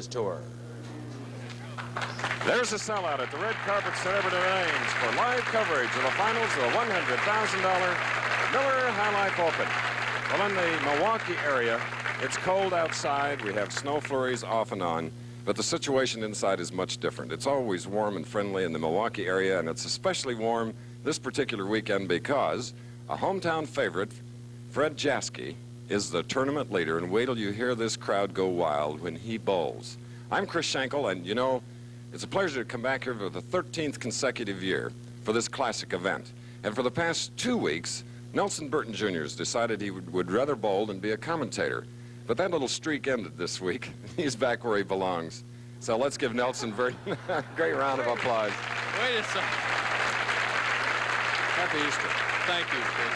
Tour. There's a sellout at the red carpet celebrity lanes for live coverage of the finals of the $100,000 Miller High Life Open. Well, in the Milwaukee area, it's cold outside. We have snow flurries off and on, but the situation inside is much different. It's always warm and friendly in the Milwaukee area, and it's especially warm this particular weekend because a hometown favorite, Fred Jaske, is the tournament leader, and wait till you hear this crowd go wild when he bowls. I'm Chris Schenkel, and you know, it's a pleasure to come back here for the 13th consecutive year for this classic event. And for the past 2 weeks, Nelson Burton Jr. has decided he would rather bowl than be a commentator. But that little streak ended this week. He's back where he belongs. So let's give Nelson Burton a great round of applause. Wait a second. Happy Easter. Thank you, Chris.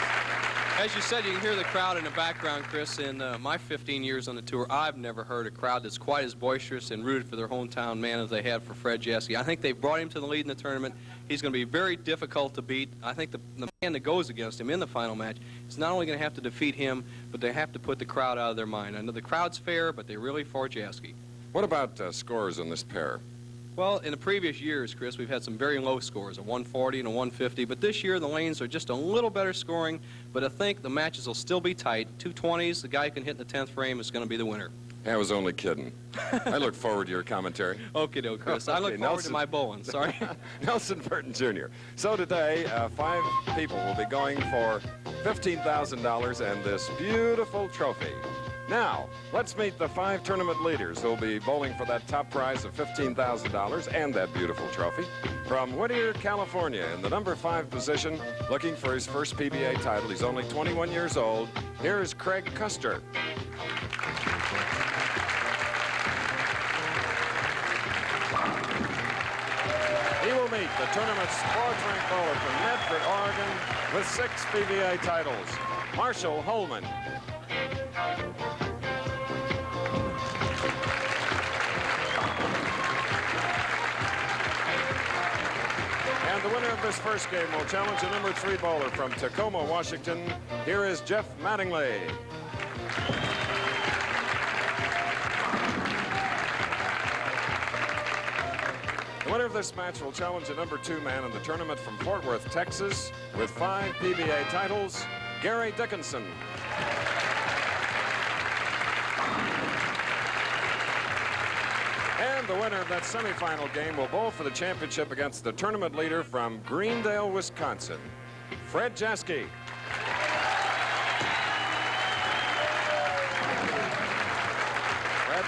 As you said, you can hear the crowd in the background, Chris. In my 15 years on the tour, I've never heard a crowd that's quite as boisterous and rooted for their hometown man as they have for Fred Jaske. I think they brought him to the lead in the tournament. He's going to be very difficult to beat. I think the man that goes against him in the final match is not only going to have to defeat him, but they have to put the crowd out of their mind. I know the crowd's fair, but they're really for Jaske. What about scores on this pair? Well, in the previous years, Chris, we've had some very low scores, a 140 and a 150. But this year, the lanes are just a little better scoring. But I think the matches will still be tight. 220s, the guy who can hit in the 10th frame is going to be the winner. I was only kidding. I look forward to your commentary. Okay, Chris. I look forward to my bowling. Sorry. Nelson Burton Jr. So today, 5 people will be going for $15,000 and this beautiful trophy. Now, let's meet the 5 tournament leaders who will be bowling for that top prize of $15,000 and that beautiful trophy. From Whittier, California, in the number 5 position, looking for his first PBA title. He's only 21 years old. Here is Craig Custer. He will meet the tournament's 4th-ranked bowler from Medford, Oregon, with 6 PBA titles, Marshall Holman. And the winner of this first game will challenge the number 3 bowler from Tacoma, Washington. Here is Jeff Mattingly. The winner of this match will challenge the number 2 man in the tournament from Fort Worth, Texas, with 5 PBA titles, Gary Dickinson. And the winner of that semifinal game will bowl for the championship against the tournament leader from Greendale, Wisconsin, Fred Jaske. Fred,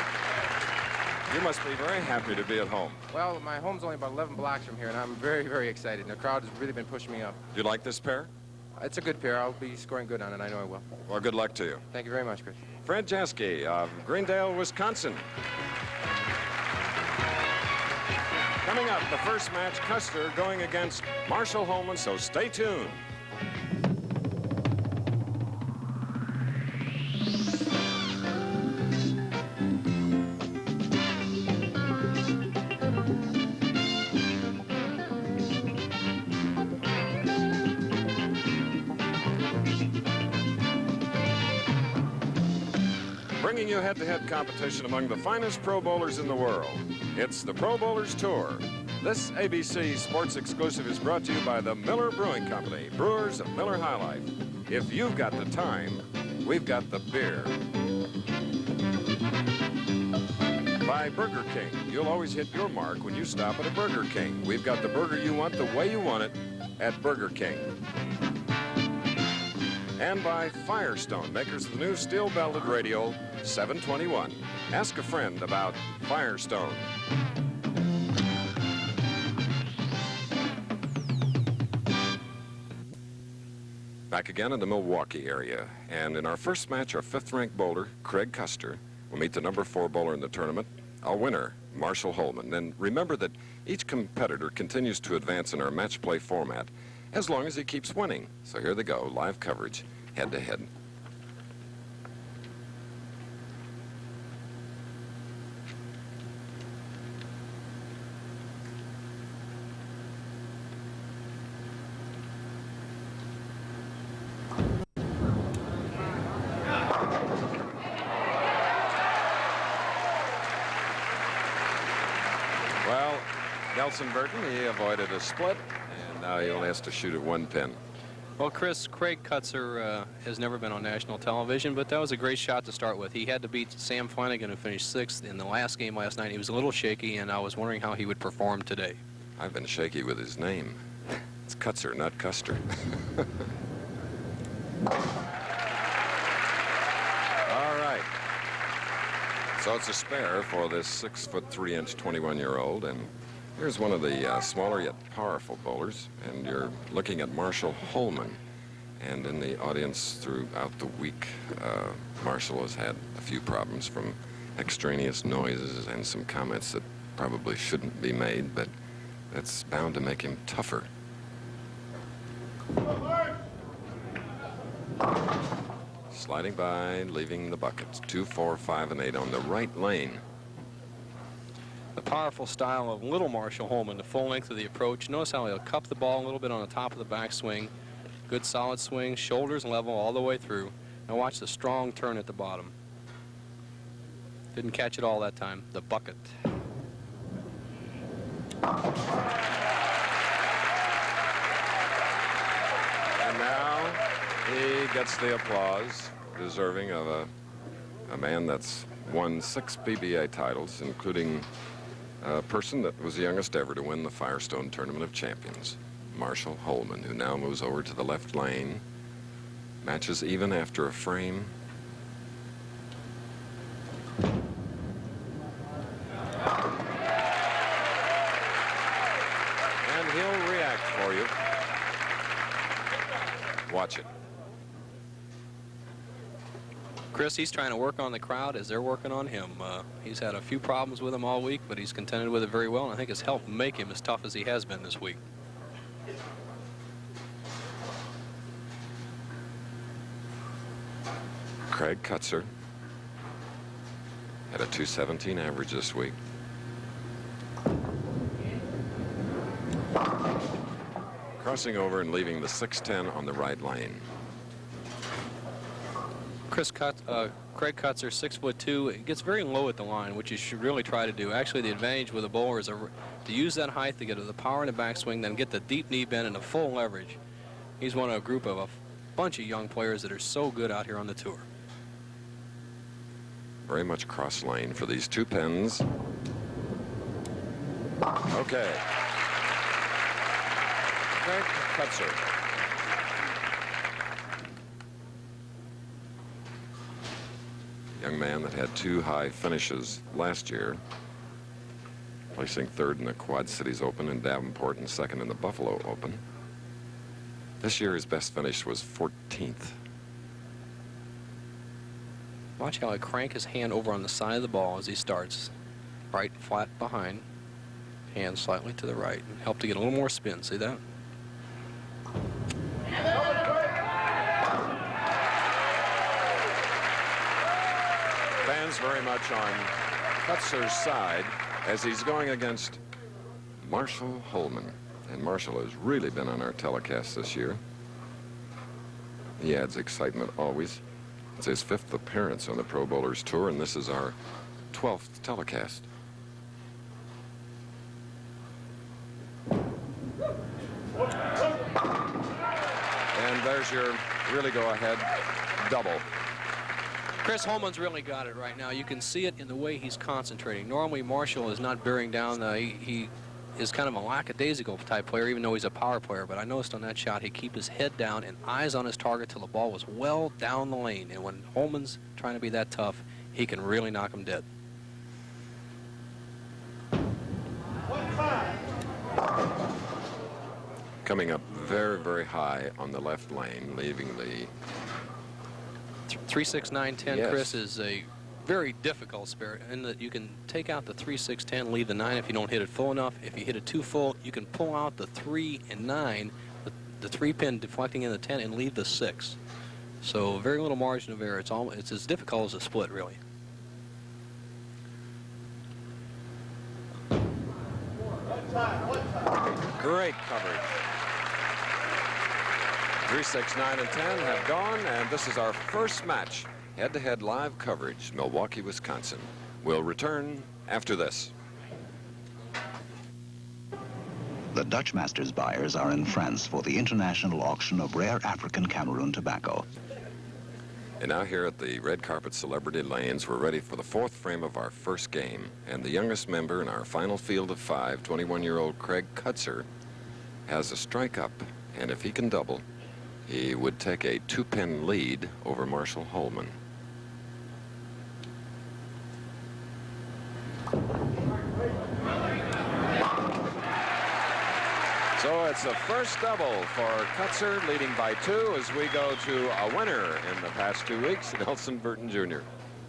you must be very happy to be at home. Well, my home's only about 11 blocks from here, and I'm very, very excited. And the crowd has really been pushing me up. Do you like this pair? It's a good pair. I'll be scoring good on it. I know I will. Well, good luck to you. Thank you very much, Chris. Fred Jaske of Greendale, Wisconsin. Coming up, the first match, Custer going against Marshall Holman, so stay tuned. Bringing you head-to-head competition among the finest pro bowlers in the world. It's the Pro Bowlers Tour. This ABC Sports exclusive is brought to you by the Miller Brewing Company, brewers of Miller High Life. If you've got the time, we've got the beer. By Burger King. You'll always hit your mark when you stop at a Burger King. We've got the burger you want the way you want it at Burger King. And by Firestone, makers of the new steel-belted radio 721. Ask a friend about Firestone. Back again in the Milwaukee area. And in our first match, our 5th-ranked bowler, Craig Custer, will meet the number 4 bowler in the tournament, our winner, Marshall Holman. And remember that each competitor continues to advance in our match play format as long as he keeps winning. So here they go, live coverage, head-to-head. Nelson Burton, he avoided a split, and now he only has to shoot at one pin. Well, Chris, Craig Kutzer has never been on national television, but that was a great shot to start with. He had to beat Sam Flanagan, who finished 6th in the last game last night. He was a little shaky, and I was wondering how he would perform today. I've been shaky with his name. It's Kutzer, not Custer. All right. So it's a spare for this 6'3" 21-year-old, and here's one of the smaller yet powerful bowlers, and you're looking at Marshall Holman. And in the audience throughout the week, Marshall has had a few problems from extraneous noises and some comments that probably shouldn't be made, but that's bound to make him tougher. Sliding by, leaving the buckets. 2, 4, 5, and 8 on the right lane. The powerful style of little Marshall Holman, the full length of the approach. Notice how he'll cup the ball a little bit on the top of the backswing. Good solid swing, shoulders level all the way through. Now watch the strong turn at the bottom. Didn't catch it all that time. The bucket. And now he gets the applause deserving of a man that's won 6 PBA titles, including a person that was the youngest ever to win the Firestone Tournament of Champions, Marshall Holman, who now moves over to the left lane. Matches even after a frame. And he'll react for you. Watch it. Chris, he's trying to work on the crowd as they're working on him. He's had a few problems with him all week, but he's contended with it very well, and I think it's helped make him as tough as he has been this week. Craig Kutzer had a 217 average this week. Crossing over and leaving the 610 on the right lane. Craig Kutzer, 6'2". It gets very low at the line, which you should really try to do. Actually, the advantage with a bowler is to use that height to get the power in the backswing, then get the deep knee bend and the full leverage. He's one of a group of a bunch of young players that are so good out here on the tour. Very much cross lane for these 2 pins. Okay. Craig Kutzer. Young man that had 2 high finishes last year, placing 3rd in the Quad Cities Open in Davenport and 2nd in the Buffalo Open. This year his best finish was 14th. Watch how I crank his hand over on the side of the ball as he starts. Right flat behind, hand slightly to the right. Help to get a little more spin. See that? Fans very much on Kutzer's side as he's going against Marshall Holman. And Marshall has really been on our telecast this year. He adds excitement always. It's his 5th appearance on the Pro Bowlers Tour, and this is our 12th telecast. And there's your really go-ahead double. Chris Holman's really got it right now. You can see it in the way he's concentrating. Normally, Marshall is not bearing down. He is kind of a lackadaisical type player, even though he's a power player. But I noticed on that shot, he'd keep his head down and eyes on his target till the ball was well down the lane. And when Holman's trying to be that tough, he can really knock him dead. Coming up very, very high on the left lane, leaving the 3, 6, 9, 10, Yes. Chris, is a very difficult spare in that you can take out the 3, 6, 10, leave the 9 if you don't hit it full enough. If you hit it too full, you can pull out the 3 and 9, the 3 pin deflecting in the 10, and leave the 6. So very little margin of error. It's as difficult as a split, really. great coverage. 3, 6, 9, and 10 have gone, and this is our first match. Head-to-head live coverage, Milwaukee, Wisconsin. We'll return after this. The Dutch Masters buyers are in France for the international auction of rare African Cameroon tobacco. And now here at the red carpet celebrity lanes, we're ready for the fourth frame of our first game. And the youngest member in our final field of 5, 21-year-old Craig Kutzer, has a strike up. And if he can double, he would take a 2-pin lead over Marshall Holman. So it's the first double for Kutzer, leading by 2 as we go to a winner in the past 2 weeks, Nelson Burton Jr.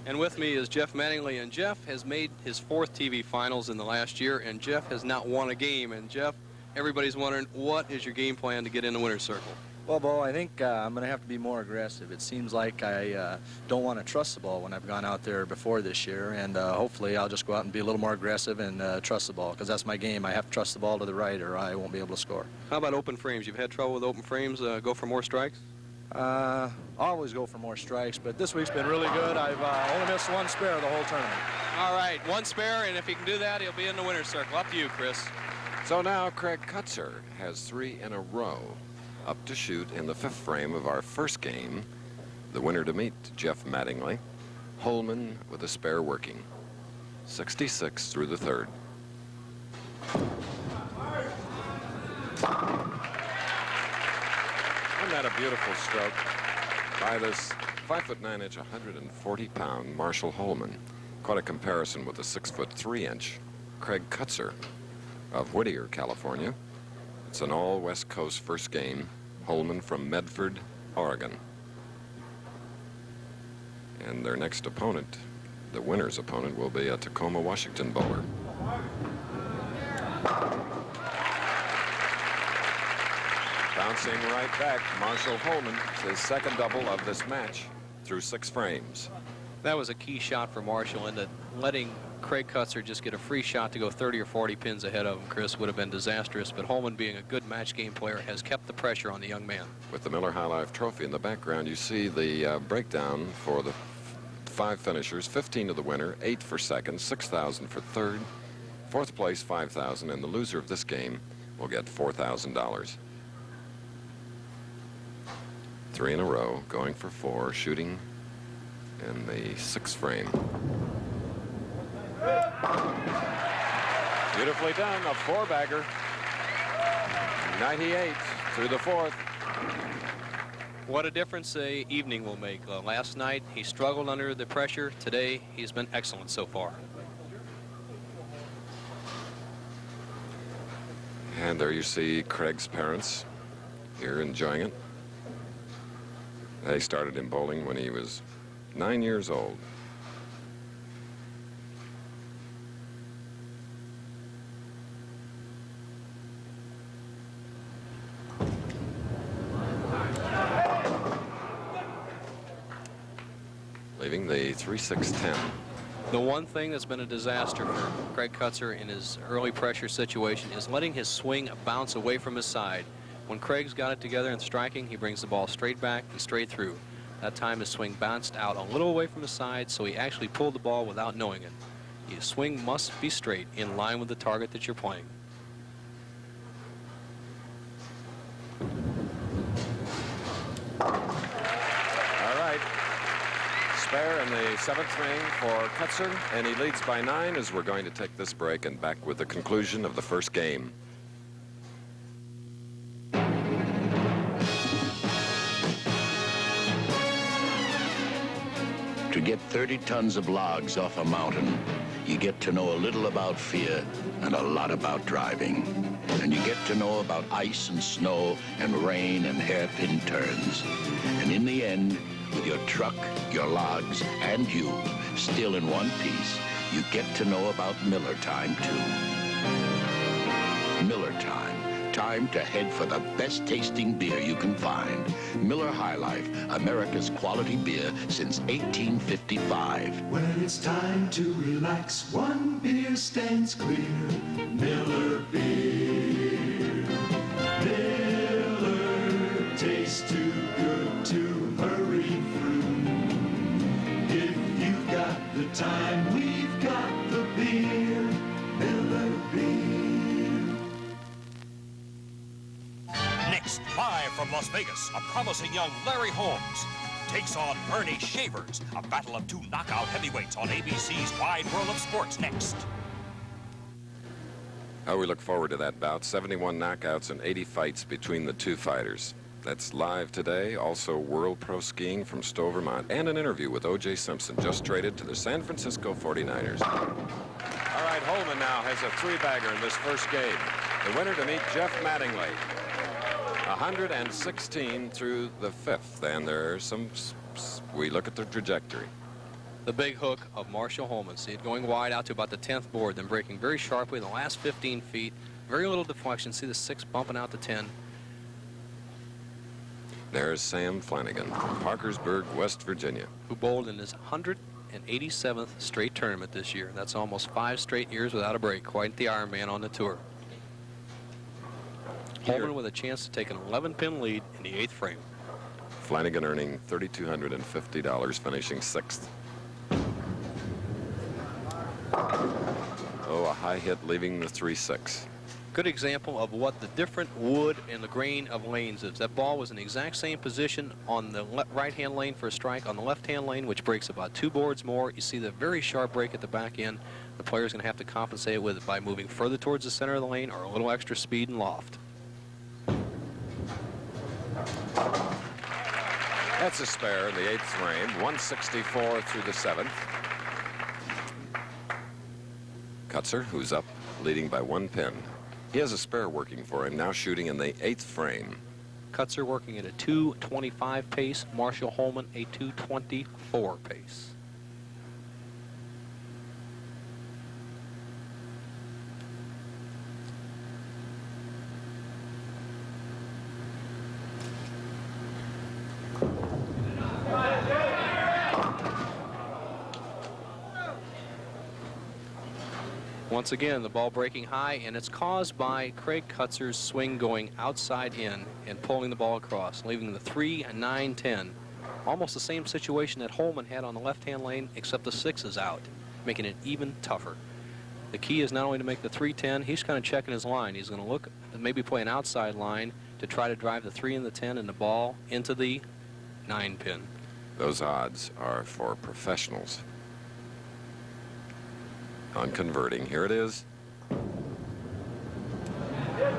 And with me is Jeff Mattingly, and Jeff has made his 4th TV finals in the last year, and Jeff has not won a game. And Jeff, everybody's wondering, what is your game plan to get in the winner's circle? Well, Bo, I think I'm going to have to be more aggressive. It seems like I don't want to trust the ball when I've gone out there before this year, and hopefully I'll just go out and be a little more aggressive and trust the ball, because that's my game. I have to trust the ball to the right or I won't be able to score. How about open frames? You've had trouble with open frames. Go for more strikes? I always go for more strikes, but this week's been really good. I've only missed 1 spare the whole tournament. All right, 1 spare, and if he can do that, he'll be in the winner's circle. Up to you, Chris. So now Craig Kutzer has 3 in a row up to shoot in the 5th frame of our first game. The winner to meet, Jeff Mattingly. Holman with a spare working. 66 through the 3rd. Isn't that a beautiful stroke by this 5'9" 140-pound Marshall Holman? Quite a comparison with the 6'3" Craig Kutzer of Whittier, California. It's an all West Coast first game. Holman from Medford, Oregon. And their next opponent, the winner's opponent, will be a Tacoma, Washington bowler. Bouncing right back, Marshall Holman, his 2nd double of this match through 6 frames. That was a key shot for Marshall, and letting Craig Kutzer just get a free shot to go 30 or 40 pins ahead of him, Chris, would have been disastrous. But Holman, being a good match game player, has kept the pressure on the young man. With the Miller High Life Trophy in the background, you see the breakdown for the 5 finishers. 15 to the winner, 8 for 2nd, 6,000 for 3rd, 4th place 5,000, and the loser of this game will get $4,000. 3 in a row, going for 4, shooting in the 6th frame. Beautifully done, a 4-bagger. 98 through the 4th. What a difference a evening will make. Last night he struggled under the pressure. Today he's been excellent so far. And there you see Craig's parents here enjoying it. They started in bowling when he was 9 years old. Leaving the 3-6-10. The one thing that's been a disaster for Craig Kutzer in his early pressure situation is letting his swing bounce away from his side. When Craig's got it together and striking, he brings the ball straight back and straight through. That time his swing bounced out a little away from the side, so he actually pulled the ball without knowing it. Your swing must be straight, in line with the target that you're playing. All right. Spare in the 7th frame for Kutzer, and he leads by 9 as we're going to take this break and back with the conclusion of the first game. To get 30 tons of logs off a mountain, you get to know a little about fear and a lot about driving. And you get to know about ice and snow and rain and hairpin turns. And in the end, with your truck, your logs, and you still in one piece, you get to know about Miller Time, too. Miller Time. Time to head for the best tasting beer you can find. Miller High Life, America's quality beer since 1855. When it's time to relax, one beer stands clear. Miller beer. Miller tastes too good to hurry through. If you've got the time, we've got the beer. Miller beer. Next, live from Las Vegas, a promising young Larry Holmes takes on Bernie Shavers, a battle of two knockout heavyweights on ABC's Wide World of Sports next. Oh, we look forward to that bout. 71 knockouts and 80 fights between the two fighters. That's live today. Also, World Pro Skiing from Stowe, Vermont, and an interview with O.J. Simpson, just traded to the San Francisco 49ers. All right, Holman now has a three-bagger in this first game. The winner to meet Jeff Mattingly. 116 through the fifth, and there's some, we look at the trajectory. The big hook of Marshall Holman. See it going wide out to about the 10th board, then breaking very sharply in the last 15 feet. Very little deflection. See the 6 bumping out to 10. There's Sam Flanagan, Parkersburg, West Virginia. Who bowled in his 187th straight tournament this year. That's almost 5 straight years without a break. Quite the Iron Man on the tour. Holman with a chance to take an 11-pin lead in the 8th frame. Flanagan earning $3,250, finishing 6th. Oh, a high hit leaving the 3-6. Good example of what the different wood and the grain of lanes is. That ball was in the exact same position on the right-hand lane for a strike, on the left-hand lane, which breaks about 2 boards more. You see the very sharp break at the back end. The player's going to have to compensate with it by moving further towards the center of the lane or a little extra speed and loft. That's a spare in the 8th frame, 164 through the 7th. Kutzer, who's up, leading by 1 pin. He has a spare working for him, now shooting in the 8th frame. Kutzer working at a 2:25 pace. Marshall Holman a 2:24 pace. Once again, the ball breaking high, and it's caused by Craig Kutzer's swing going outside in and pulling the ball across, leaving the 3, 9, 10. Almost the same situation that Holman had on the left-hand lane, except the 6 is out, making it even tougher. The key is not only to make the 3-10, he's kind of checking his line. He's going to look and maybe play an outside line to try to drive the 3 and the 10 and the ball into the 9 pin. Those odds are for professionals. On converting, here it is. He did it.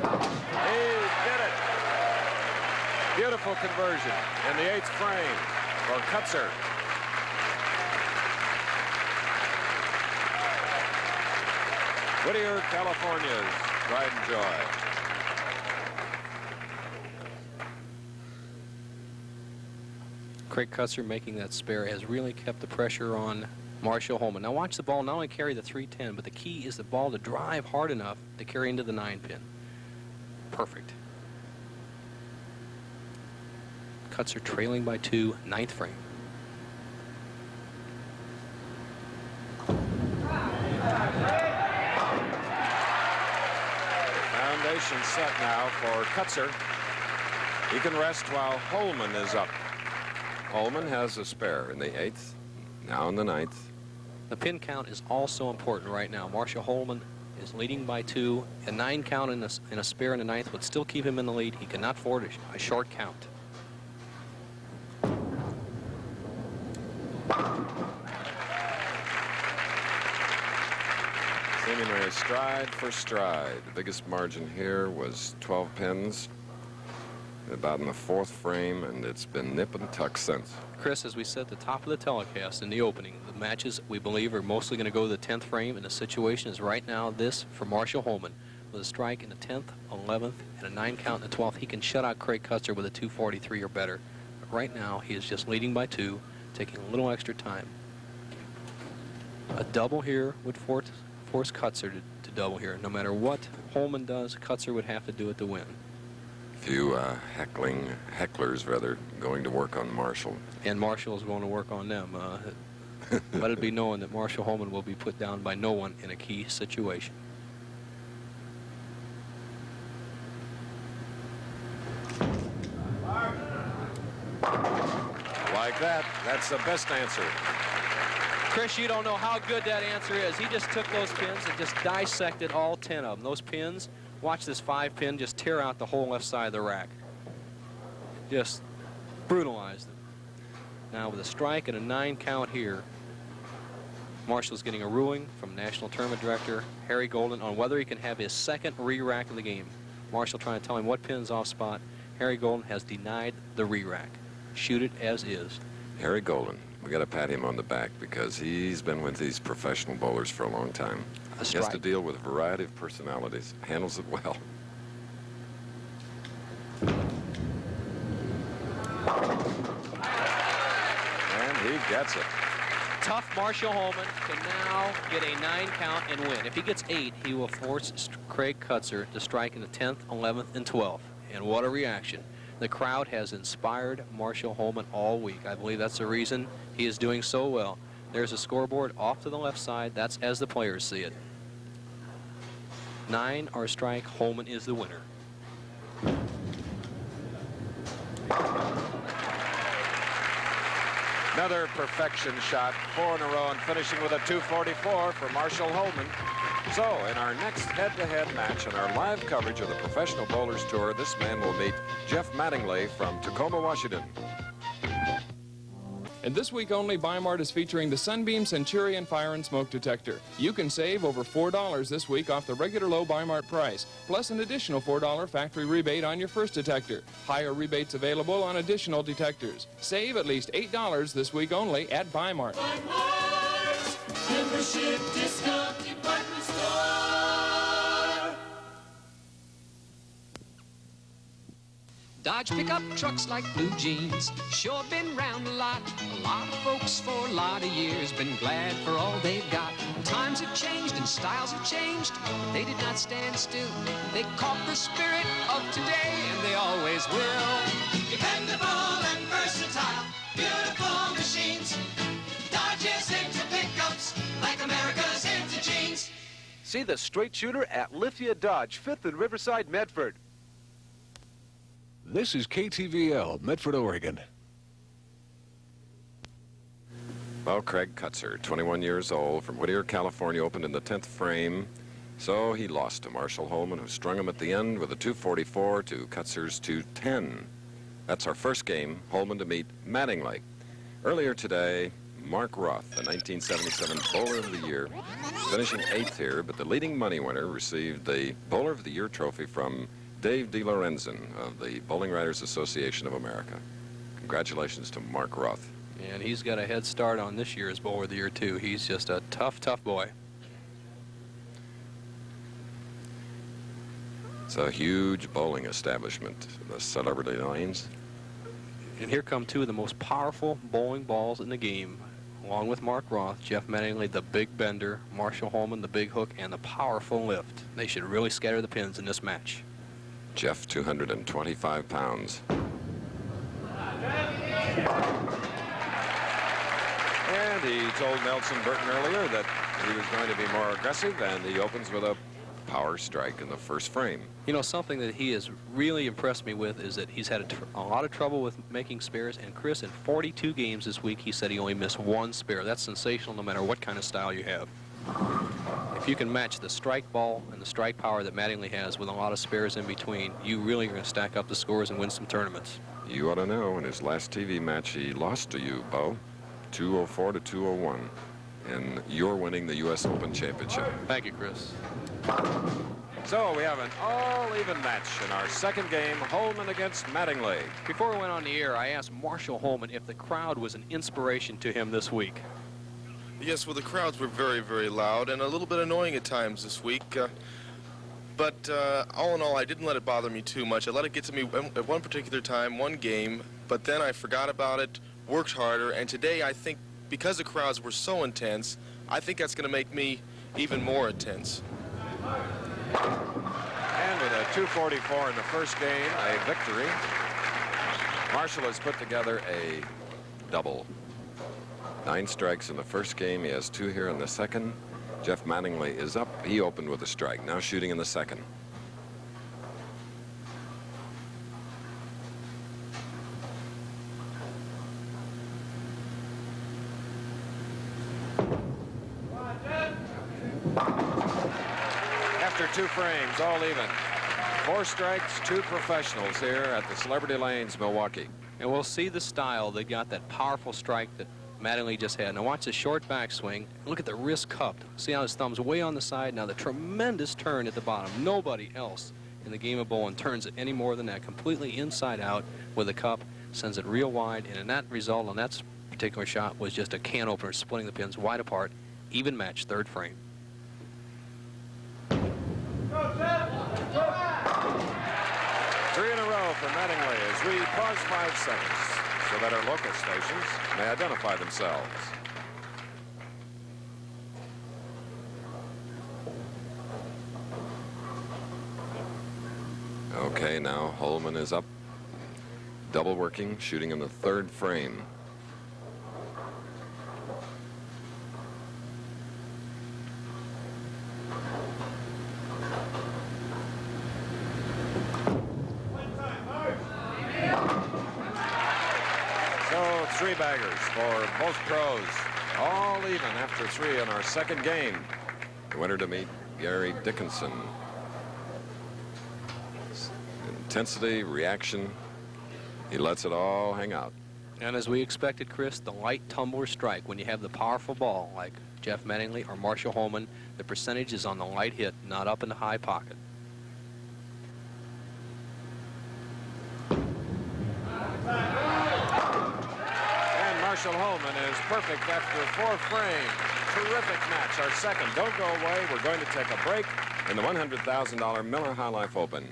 Beautiful conversion in the 8th frame for Kutzer. Whittier, California's pride and joy. Craig Kutzer making that spare has really kept the pressure on Marshall Holman. Now watch the ball not only carry the 3-10, but the key is the ball to drive hard enough to carry into the 9 pin. Perfect. Kutzer trailing by 2, 9th frame. Foundation set now for Kutzer. He can rest while Holman is up. Holman has a spare in the 8th, now in the 9th. The pin count is also important right now. Marshall Holman is leading by 2. A 9 count in a spare in the 9th would still keep him in the lead. He cannot afford a short count. Seemingly stride for stride. The biggest margin here was 12 pins, about in the 4th frame, and it's been nip and tuck since. Chris, as we said at the top of the telecast in the opening, the matches we believe are mostly going to go to the 10th frame, and the situation is right now this for Marshall Holman. With a strike in the 10th, 11th, and a 9 count in the 12th, he can shut out Craig Kutzer with a 243 or better. But right now, he is just leading by 2, taking a little extra time. A double here would force Kutzer to double here. No matter what Holman does, Kutzer would have to do it to win. Few hecklers rather, going to work on Marshall. And Marshall is going to work on them. Let it be known that Marshall Holman will be put down by no one in a key situation. Like that, that's the best answer. Chris, you don't know how good that answer is. He just took those pins and just dissected all 10 of them. Those pins, watch this 5 pin just tear out the whole left side of the rack. Just brutalized him. Now with a strike and a 9 count here, Marshall's getting a ruling from National Tournament Director Harry Golden on whether he can have his second re-rack of the game. Marshall trying to tell him what pin's off spot. Harry Golden has denied the re-rack. Shoot it as is. Harry Golden, we got to pat him on the back because he's been with these professional bowlers for a long time. He has to deal with a variety of personalities. Handles it well. And he gets it. Tough Marshall Holman can now get a 9 count and win. If he gets 8, he will force Craig Kutzer to strike in the 10th, 11th, and 12th. And what a reaction. The crowd has inspired Marshall Holman all week. I believe that's the reason he is doing so well. There's a scoreboard off to the left side. That's as the players see it. 9 or strike, Holman is the winner. Another perfection shot, 4 in a row, and finishing with a 244 for Marshall Holman. So, in our next head-to-head match in our live coverage of the Professional Bowlers Tour, this man will meet Jeff Mattingly from Tacoma, Washington. And this week only, Bi-Mart is featuring the Sunbeam Centurion Fire and Smoke Detector. You can save over $4 this week off the regular low Bi-Mart price, plus an additional $4 factory rebate on your first detector. Higher rebates available on additional detectors. Save at least $8 this week only at Bi-Mart. Bi-Mart, membership discount department store. Dodge pickup trucks like blue jeans, sure been round a lot of folks for a lot of years been glad for all they've got. Times have changed and styles have changed, but they did not stand still. They caught the spirit of today, and they always will. Dependable and versatile, beautiful machines. Dodge is into pickups like America's into jeans. See the straight shooter at Lithia Dodge, 5th and Riverside, Medford. This is KTVL, Medford, Oregon. Well, Craig Kutzer, 21 years old, from Whittier, California, opened in the 10th frame. So he lost to Marshall Holman, who strung him at the end with a 244 to Kutzer's 210. That's our first game, Holman to meet Mattingly. Earlier today, Mark Roth, the 1977 Bowler of the Year, finishing 8th here, but the leading money winner received the Bowler of the Year trophy from Dave DeLorenzen of the Bowling Writers Association of America. Congratulations to Mark Roth. And he's got a head start on this year's Bowler of the Year, too. He's just a tough, tough boy. It's a huge bowling establishment, the Celebrity Lanes. And here come two of the most powerful bowling balls in the game. Along with Mark Roth, Jeff Mattingly, the big bender, Marshall Holman, the big hook, and the powerful lift. They should really scatter the pins in this match. Jeff, 225 pounds. And he told Nelson Burton earlier that he was going to be more aggressive, and he opens with a power strike in the first frame. You know, something that he has really impressed me with is that he's had a lot of trouble with making spares. And Chris, in 42 games this week, he said he only missed 1 spare. That's sensational no matter what kind of style you have. If you can match the strike ball and the strike power that Mattingly has with a lot of spares in between, you really are going to stack up the scores and win some tournaments. You ought to know, in his last TV match, he lost to you, Bo, 204 to 201. And you're winning the U.S. Open Championship. Thank you, Chris. So we have an all-even match in our second game, Holman against Mattingly. Before we went on the air, I asked Marshall Holman if the crowd was an inspiration to him this week. Yes, well, the crowds were very, very loud and a little bit annoying at times this week. But all in all, I didn't let it bother me too much. I let it get to me at one particular time, one game, but then I forgot about it, worked harder, and today I think because the crowds were so intense, I think that's going to make me even more intense. And with a 244 in the first game, a victory, Marshall has put together a double. 9 strikes in the first game. He has 2 here in the second. Jeff Mattingly is up. He opened with a strike. Now shooting in the second. After 2 frames, all even. 4 strikes, 2 professionals here at the Celebrity Lanes, Milwaukee. And we'll see the style. They got that powerful strike that Mattingly just had. Now watch the short backswing. Look at the wrist cupped. See how his thumb's way on the side. Now the tremendous turn at the bottom. Nobody else in the game of bowling turns it any more than that. Completely inside out with a cup. Sends it real wide. And in that result on that particular shot was just a can opener, splitting the pins wide apart. Even match, third frame. 3 in a row for Mattingly as we pause 5 seconds so that our local stations may identify themselves. Okay, now Holman is up, double working, shooting in the 3rd frame. So 3 baggers for both pros, all even after 3 in our second game. The winner to meet Gary Dickinson. Intensity, reaction, he lets it all hang out. And as we expected, Chris, the light tumbler strike, when you have the powerful ball like Jeff Mattingly or Marshall Holman, the percentage is on the light hit, not up in the high pocket. And Marshall Holman is perfect after 4 frames. Terrific match, our second. Don't go away. We're going to take a break in the $100,000 Miller High Life Open.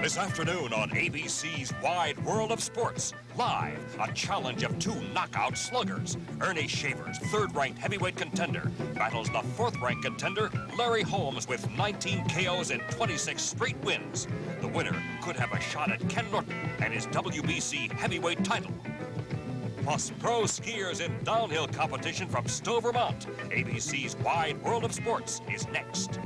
This afternoon on ABC's Wide World of Sports, live, a challenge of 2 knockout sluggers. Ernie Shavers, 3rd-ranked heavyweight contender, battles the 4th-ranked contender, Larry Holmes, with 19 KOs and 26 straight wins. The winner could have a shot at Ken Norton and his WBC heavyweight title. Plus, pro skiers in downhill competition from Stowe, Vermont. ABC's Wide World of Sports is next.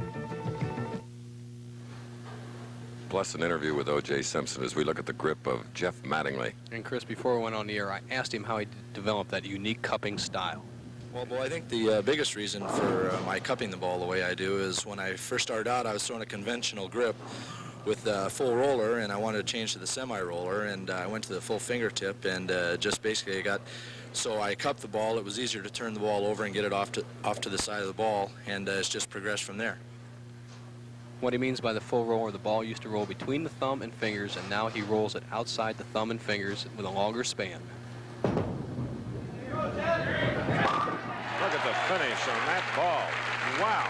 Plus an interview with O.J. Simpson as we look at the grip of Jeff Mattingly. And Chris, before we went on the air, I asked him how he developed that unique cupping style. Well, Bo, I think the biggest reason for my cupping the ball the way I do is when I first started out, I was throwing a conventional grip with a full roller, and I wanted to change to the semi-roller, and I went to the full fingertip, and just basically so I cupped the ball. It was easier to turn the ball over and get it off to the side of the ball, and it's just progressed from there. What he means by the full roller, the ball used to roll between the thumb and fingers, and now he rolls it outside the thumb and fingers with a longer span. Look at the finish on that ball. Wow.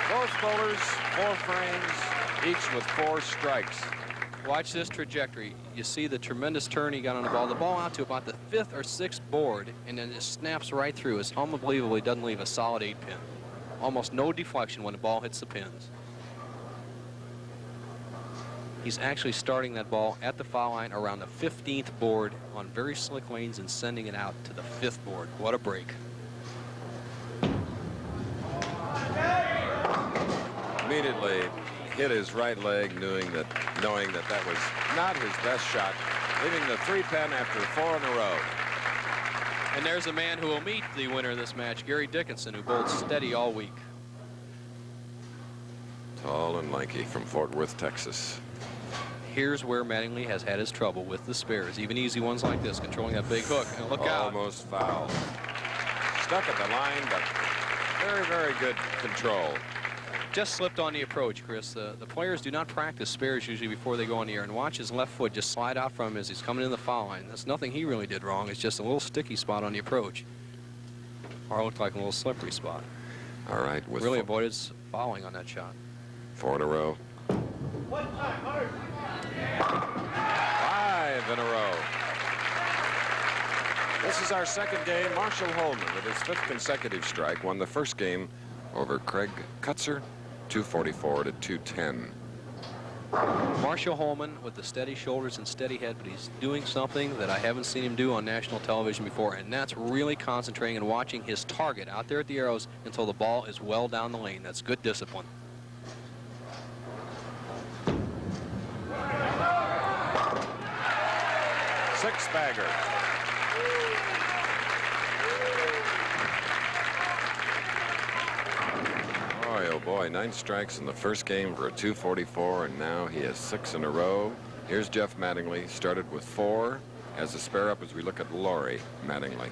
Both bowlers, 4 frames, each with 4 strikes. Watch this trajectory. You see the tremendous turn he got on the ball. The ball out to about the 5th or 6th board, and then it snaps right through. It's unbelievable he doesn't leave a solid 8-pin. Almost no deflection when the ball hits the pins. He's actually starting that ball at the foul line around the 15th board on very slick lanes and sending it out to the 5th board. What a break. Immediately hit his right leg, knowing that that was not his best shot, leaving the 3-pin after 4 in a row. And there's a man who will meet the winner of this match, Gary Dickinson, who bowled steady all week. Tall and lanky from Fort Worth, Texas. Here's where Mattingly has had his trouble with the spares, even easy ones like this, controlling that big hook. And look out. Almost foul. Stuck at the line, but very, very good control. Just slipped on the approach, Chris. The players do not practice spares usually before they go on the air, and watch his left foot just slide out from him as he's coming in the foul line. That's nothing he really did wrong. It's just a little sticky spot on the approach. Or it looked like a little slippery spot. All right. With really avoided fouling on that shot. 4 in a row. 5 in a row. This is our second game. Marshall Holman, with his 5th consecutive strike, won the first game over Craig Kutzer, 244 to 210. Marshall Holman with the steady shoulders and steady head, but he's doing something that I haven't seen him do on national television before, and that's really concentrating and watching his target out there at the arrows until the ball is well down the lane. That's good discipline. Six bagger. Oh, Oh boy, 9 strikes in the first game for a 244, and now he has 6 in a row. Here's Jeff Mattingly, started with 4, has a spare up as we look at Laurie Mattingly.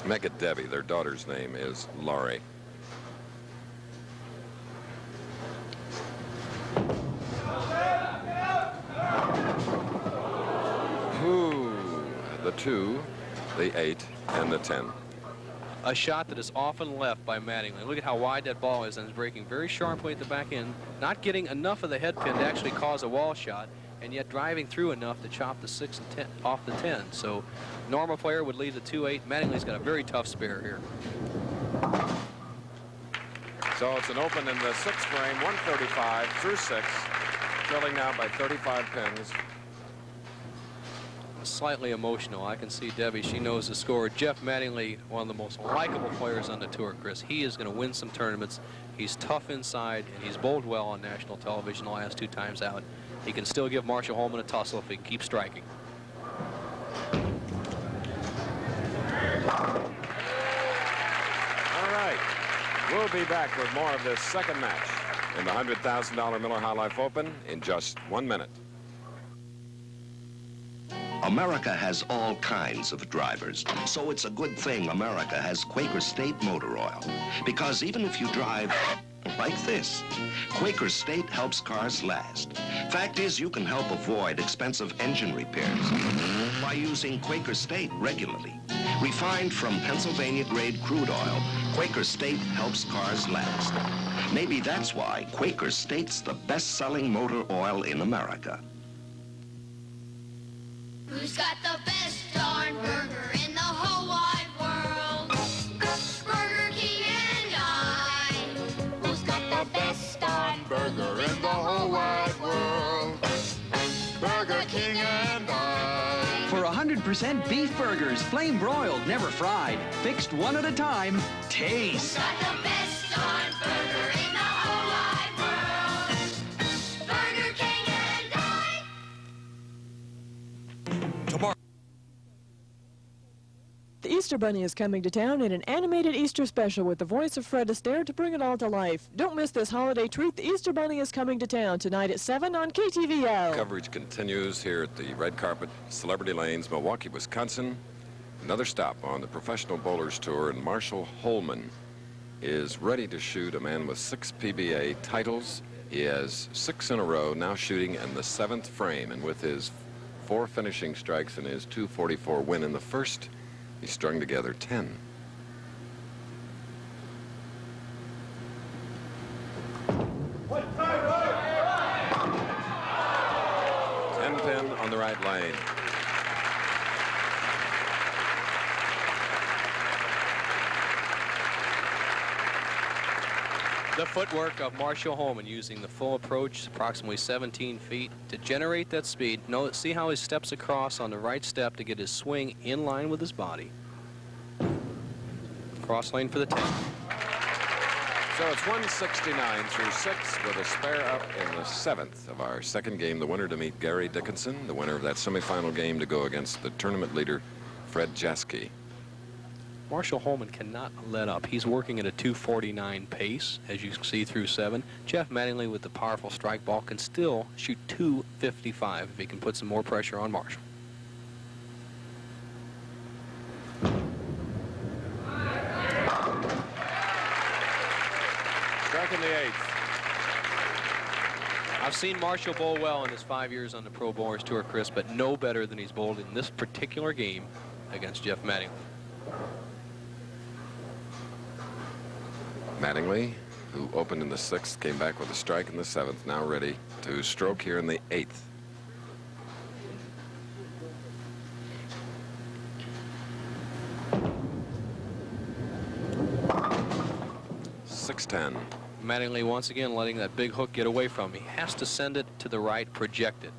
Meg Debbie, their daughter's name is Laurie. Ooh, the 2, the 8, and the 10. A shot that is often left by Mattingly. Look at how wide that ball is, and it's breaking very sharply at the back end, not getting enough of the head pin to actually cause a wall shot, and yet driving through enough to chop the 6 and 10 off the 10. So normal player would leave the 2-8. Mattingly's got a very tough spare here. So it's an open in the 6th frame, 135 through 6, trailing now by 35 pins. Slightly emotional. I can see Debbie. She knows the score. Jeff Mattingly, one of the most likable players on the tour, Chris. He is going to win some tournaments. He's tough inside, and he's bowled well on national television the last 2 times out. He can still give Marshall Holman a tussle if he can keep striking. All right. We'll be back with more of this second match in the $100,000 Miller High Life Open in just 1 minute. America has all kinds of drivers, so it's a good thing America has Quaker State motor oil. Because even if you drive like this, Quaker State helps cars last. Fact is, you can help avoid expensive engine repairs by using Quaker State regularly. Refined from Pennsylvania-grade crude oil, Quaker State helps cars last. Maybe that's why Quaker State's the best-selling motor oil in America. Who's got the best darn burger in the whole wide world? Burger King and I. Who's got the best darn burger in the whole wide world? Burger King and I. For 100% beef burgers, flame broiled, never fried, fixed one at a time, taste. Who's got the best darn burger in the whole wide world? Burger King and I. Tomorrow. The Easter Bunny is coming to town in an animated Easter special with the voice of Fred Astaire to bring it all to life. Don't miss this holiday treat. The Easter Bunny is coming to town tonight at 7 on KTVO. Coverage continues here at the Red Carpet, Celebrity Lanes, Milwaukee, Wisconsin. Another stop on the Professional Bowlers Tour, and Marshall Holman is ready to shoot, a man with 6 PBA titles. He has 6 in a row, now shooting in the 7th frame, and with his 4 finishing strikes and his 244 win in the first, he strung together 10. Pin on the right lane. The footwork of Marshall Holman using the full approach, approximately 17 feet, to generate that speed. See how he steps across on the right step to get his swing in line with his body. Cross lane for the 10. So it's 169 through 6 with a spare up in the 7th of our second game. The winner to meet Gary Dickinson, the winner of that semifinal game to go against the tournament leader, Fred Jaski. Marshall Holman cannot let up. He's working at a 249 pace, as you see through 7. Jeff Mattingly with the powerful strike ball can still shoot 255 if he can put some more pressure on Marshall. Strike in the 8th. I've seen Marshall bowl well in his 5 years on the Pro Bowlers Tour, Chris, but no better than he's bowled in this particular game against Jeff Mattingly. Mattingly, who opened in the 6th, came back with a strike in the 7th, now ready to stroke here in the 8th. .610. Mattingly once again letting that big hook get away from him. He has to send it to the right, project it.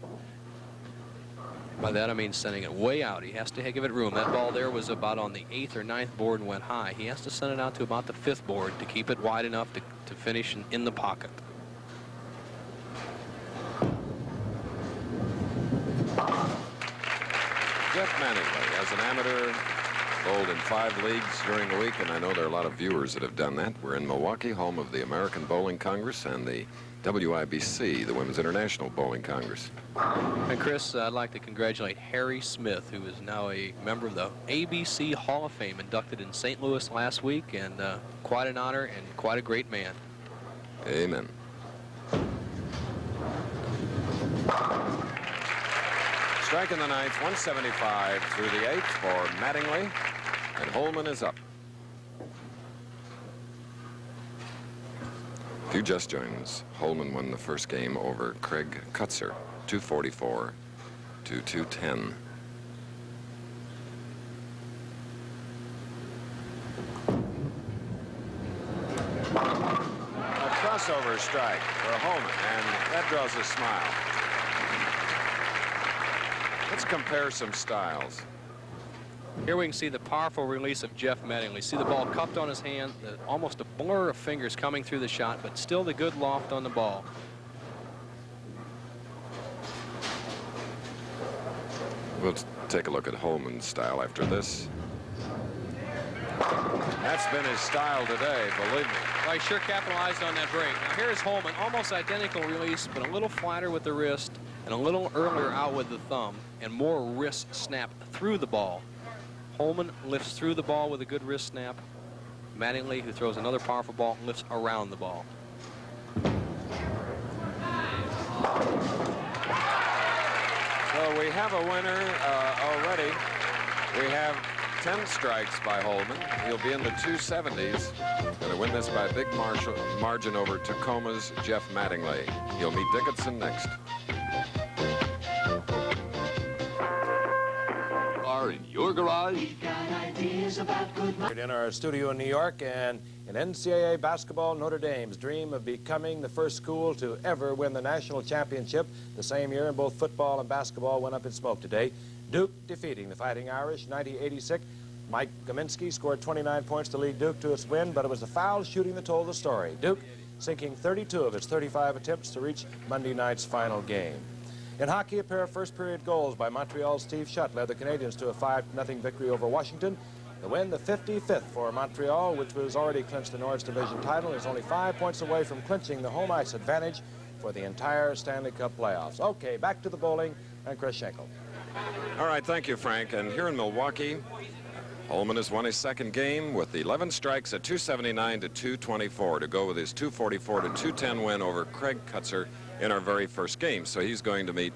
By that I mean sending it way out. He has to give it room. That ball there was about on the 8th or 9th board and went high. He has to send it out to about the 5th board to keep it wide enough to finish in the pocket. Jeff Mattingly, as an amateur, Bowled in 5 leagues during the week, and I know there are a lot of viewers that have done that. We're in Milwaukee, home of the American Bowling Congress and the WIBC, the Women's International Bowling Congress. And Chris, I'd like to congratulate Harry Smith, who is now a member of the ABC Hall of Fame, inducted in St. Louis last week, and quite an honor and quite a great man. Amen. Strike in the ninth, 175 through the eighth for Mattingly, and Holman is up. If you just joined us, Holman won the first game over Craig Kutzer, 244 to 210. A crossover strike for Holman, and that draws a smile. Let's compare some styles. Here we can see the powerful release of Jeff Mattingly. See the ball cupped on his hand, almost a blur of fingers coming through the shot, but still the good loft on the ball. We'll take a look at Holman's style after this. That's been his style today, believe me. Well, he sure capitalized on that break. Now here's Holman, almost identical release, but a little flatter with the wrist and a little earlier out with the thumb, and more wrist snap through the ball. Holman lifts through the ball with a good wrist snap. Mattingly, who throws another powerful ball, lifts around the ball. So we have a winner already. We have 10 strikes by Holman. He'll be in the 270s. Going to win this by a big margin over Tacoma's Jeff Mattingly. He'll meet Dickinson next. In your garage. We've got ideas about good In our studio in New York, and in NCAA basketball, Notre Dame's dream of becoming the first school to ever win the national championship the same year in both football and basketball went up in smoke today. Duke defeating the Fighting Irish 90-86. Mike Gaminsky scored 29 points to lead Duke to its win, but it was the foul shooting that told the story. Duke sinking 32 of its 35 attempts to reach Monday night's final game. In hockey, a pair of first-period goals by Montreal's Steve Shutt led the Canadiens to a 5-0 victory over Washington. The win, the 55th for Montreal, which was already clinched the Norris Division title, is only 5 points away from clinching the home ice advantage for the entire Stanley Cup playoffs. Okay, back to the bowling and Chris Schenkel. All right, thank you, Frank. And here in Milwaukee, Holman has won his second game with 11 strikes at 279 to 224 to go with his 244 to 210 win over Craig Kutzer in our very first game. So he's going to meet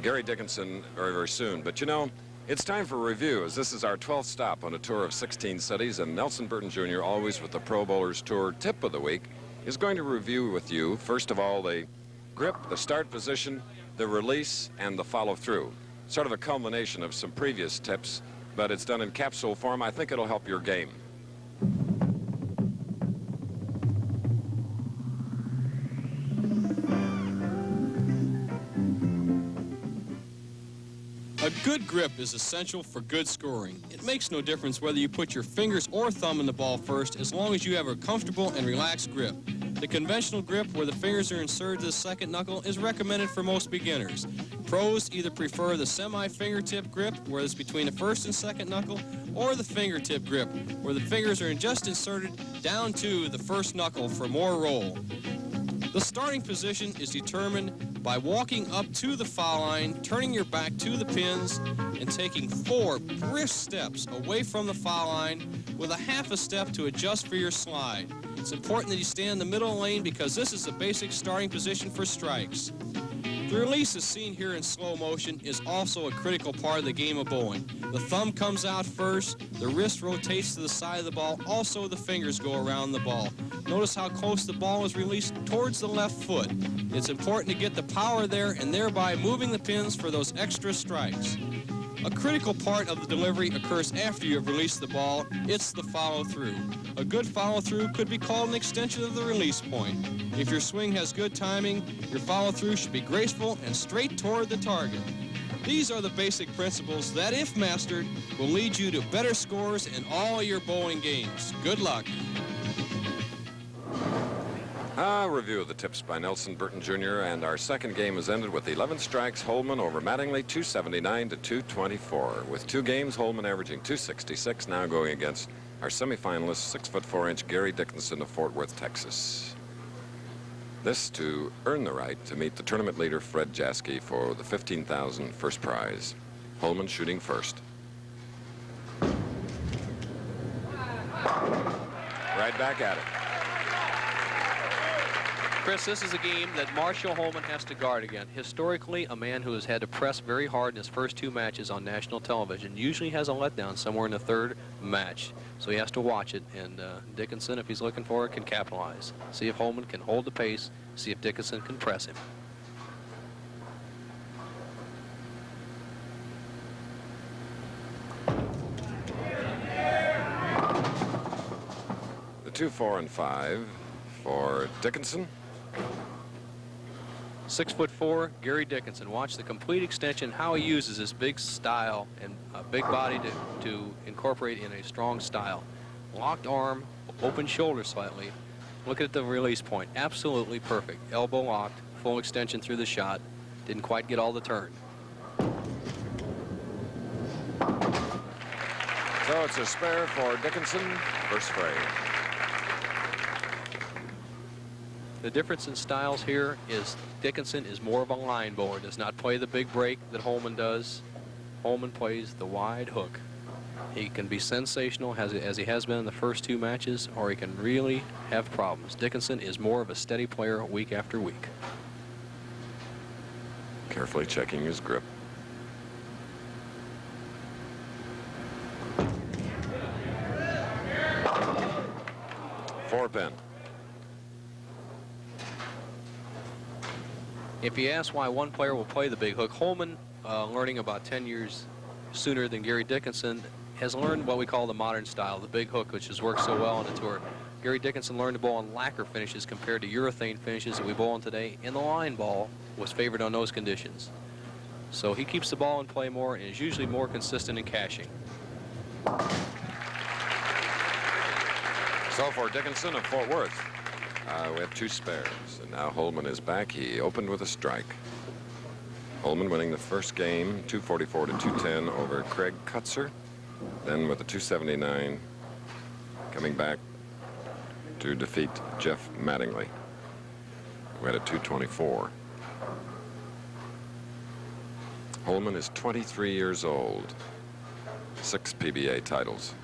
Gary Dickinson very, very soon. But you know, it's time for review, as this is our 12th stop on a tour of 16 cities, and Nelson Burton Jr., always with the Pro Bowlers Tour Tip of the Week, is going to review with you, first of all, the grip, the start position, the release, and the follow-through. Sort of a culmination of some previous tips, but it's done in capsule form. I think it'll help your game. A good grip is essential for good scoring. It makes no difference whether you put your fingers or thumb in the ball first, as long as you have a comfortable and relaxed grip. The conventional grip, where the fingers are inserted to the second knuckle, is recommended for most beginners. Pros either prefer the semi-fingertip grip, where it's between the first and second knuckle, or the fingertip grip, where the fingers are just inserted down to the first knuckle for more roll. The starting position is determined by walking up to the foul line, turning your back to the pins, and taking 4 brisk steps away from the foul line with a half a step to adjust for your slide. It's important that you stay in the middle lane because this is the basic starting position for strikes. The release, as seen here in slow motion, is also a critical part of the game of bowling. The thumb comes out first, the wrist rotates to the side of the ball, also the fingers go around the ball. Notice how close the ball is released towards the left foot. It's important to get the power there and thereby moving the pins for those extra strikes. A critical part of the delivery occurs after you have released the ball. It's the follow-through. A good follow-through could be called an extension of the release point. If your swing has good timing, your follow-through should be graceful and straight toward the target. These are the basic principles that, if mastered, will lead you to better scores in all your bowling games. Good luck. A review of the tips by Nelson Burton Jr. And our second game has ended with 11 strikes. Holman over Mattingly, 279 to 224. With 2 games, Holman averaging 266. Now going against our semifinalist, 6'4" Gary Dickinson of Fort Worth, Texas. This to earn the right to meet the tournament leader Fred Jaski for the $15,000 first prize. Holman shooting first. Right back at it. Chris, this is a game that Marshall Holman has to guard again. Historically, a man who has had to press very hard in his first 2 matches on national television usually has a letdown somewhere in the 3rd match. So he has to watch it, and Dickinson, if he's looking for it, can capitalize. See if Holman can hold the pace, see if Dickinson can press him. The 2, 4, and 5 for Dickinson. 6'4", Gary Dickinson. Watch the complete extension, how he uses his big style and a big body to incorporate in a strong style. Locked arm, open shoulder slightly. Look at the release point. Absolutely perfect. Elbow locked, full extension through the shot. Didn't quite get all the turn. So it's a spare for Dickinson. First frame. The difference in styles here is Dickinson is more of a line bowler, does not play the big break that Holman does. Holman plays the wide hook. He can be sensational as he has been in the first 2 matches, or he can really have problems. Dickinson is more of a steady player week after week. Carefully checking his grip. Four pin. If you ask why one player will play the big hook, Holman, learning about 10 years sooner than Gary Dickinson, has learned what we call the modern style, the big hook, which has worked so well on the tour. Gary Dickinson learned to bowl on lacquer finishes compared to urethane finishes that we bowl on today, and the line ball was favored on those conditions. So he keeps the ball in play more and is usually more consistent in cashing. So for Dickinson of Fort Worth, we have 2 spares, and now Holman is back. He opened with a strike. Holman winning the first game, 244 to 210 over Craig Kutzer. Then with a 279, coming back to defeat Jeff Mattingly, who had a 224. Holman is 23 years old, 6 PBA titles.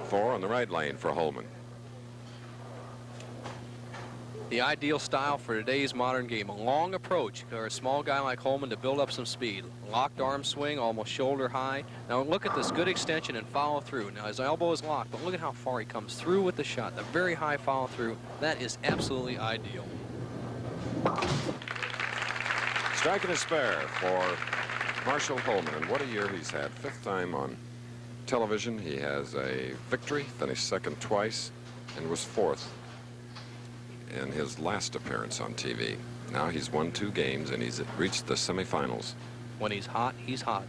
4 on the right lane for Holman. The ideal style for today's modern game, a long approach for a small guy like Holman to build up some speed. Locked arm swing, almost shoulder high. Now look at this good extension and follow through. Now his elbow is locked, but look at how far he comes through with the shot. The very high follow through. That is absolutely ideal. Strike and a spare for Marshall Holman, and what a year he's had. 5th time on television. He has a victory, finished 2nd twice, and was 4th in his last appearance on TV. Now he's won 2 games, and he's reached the semifinals. When he's hot, he's hot.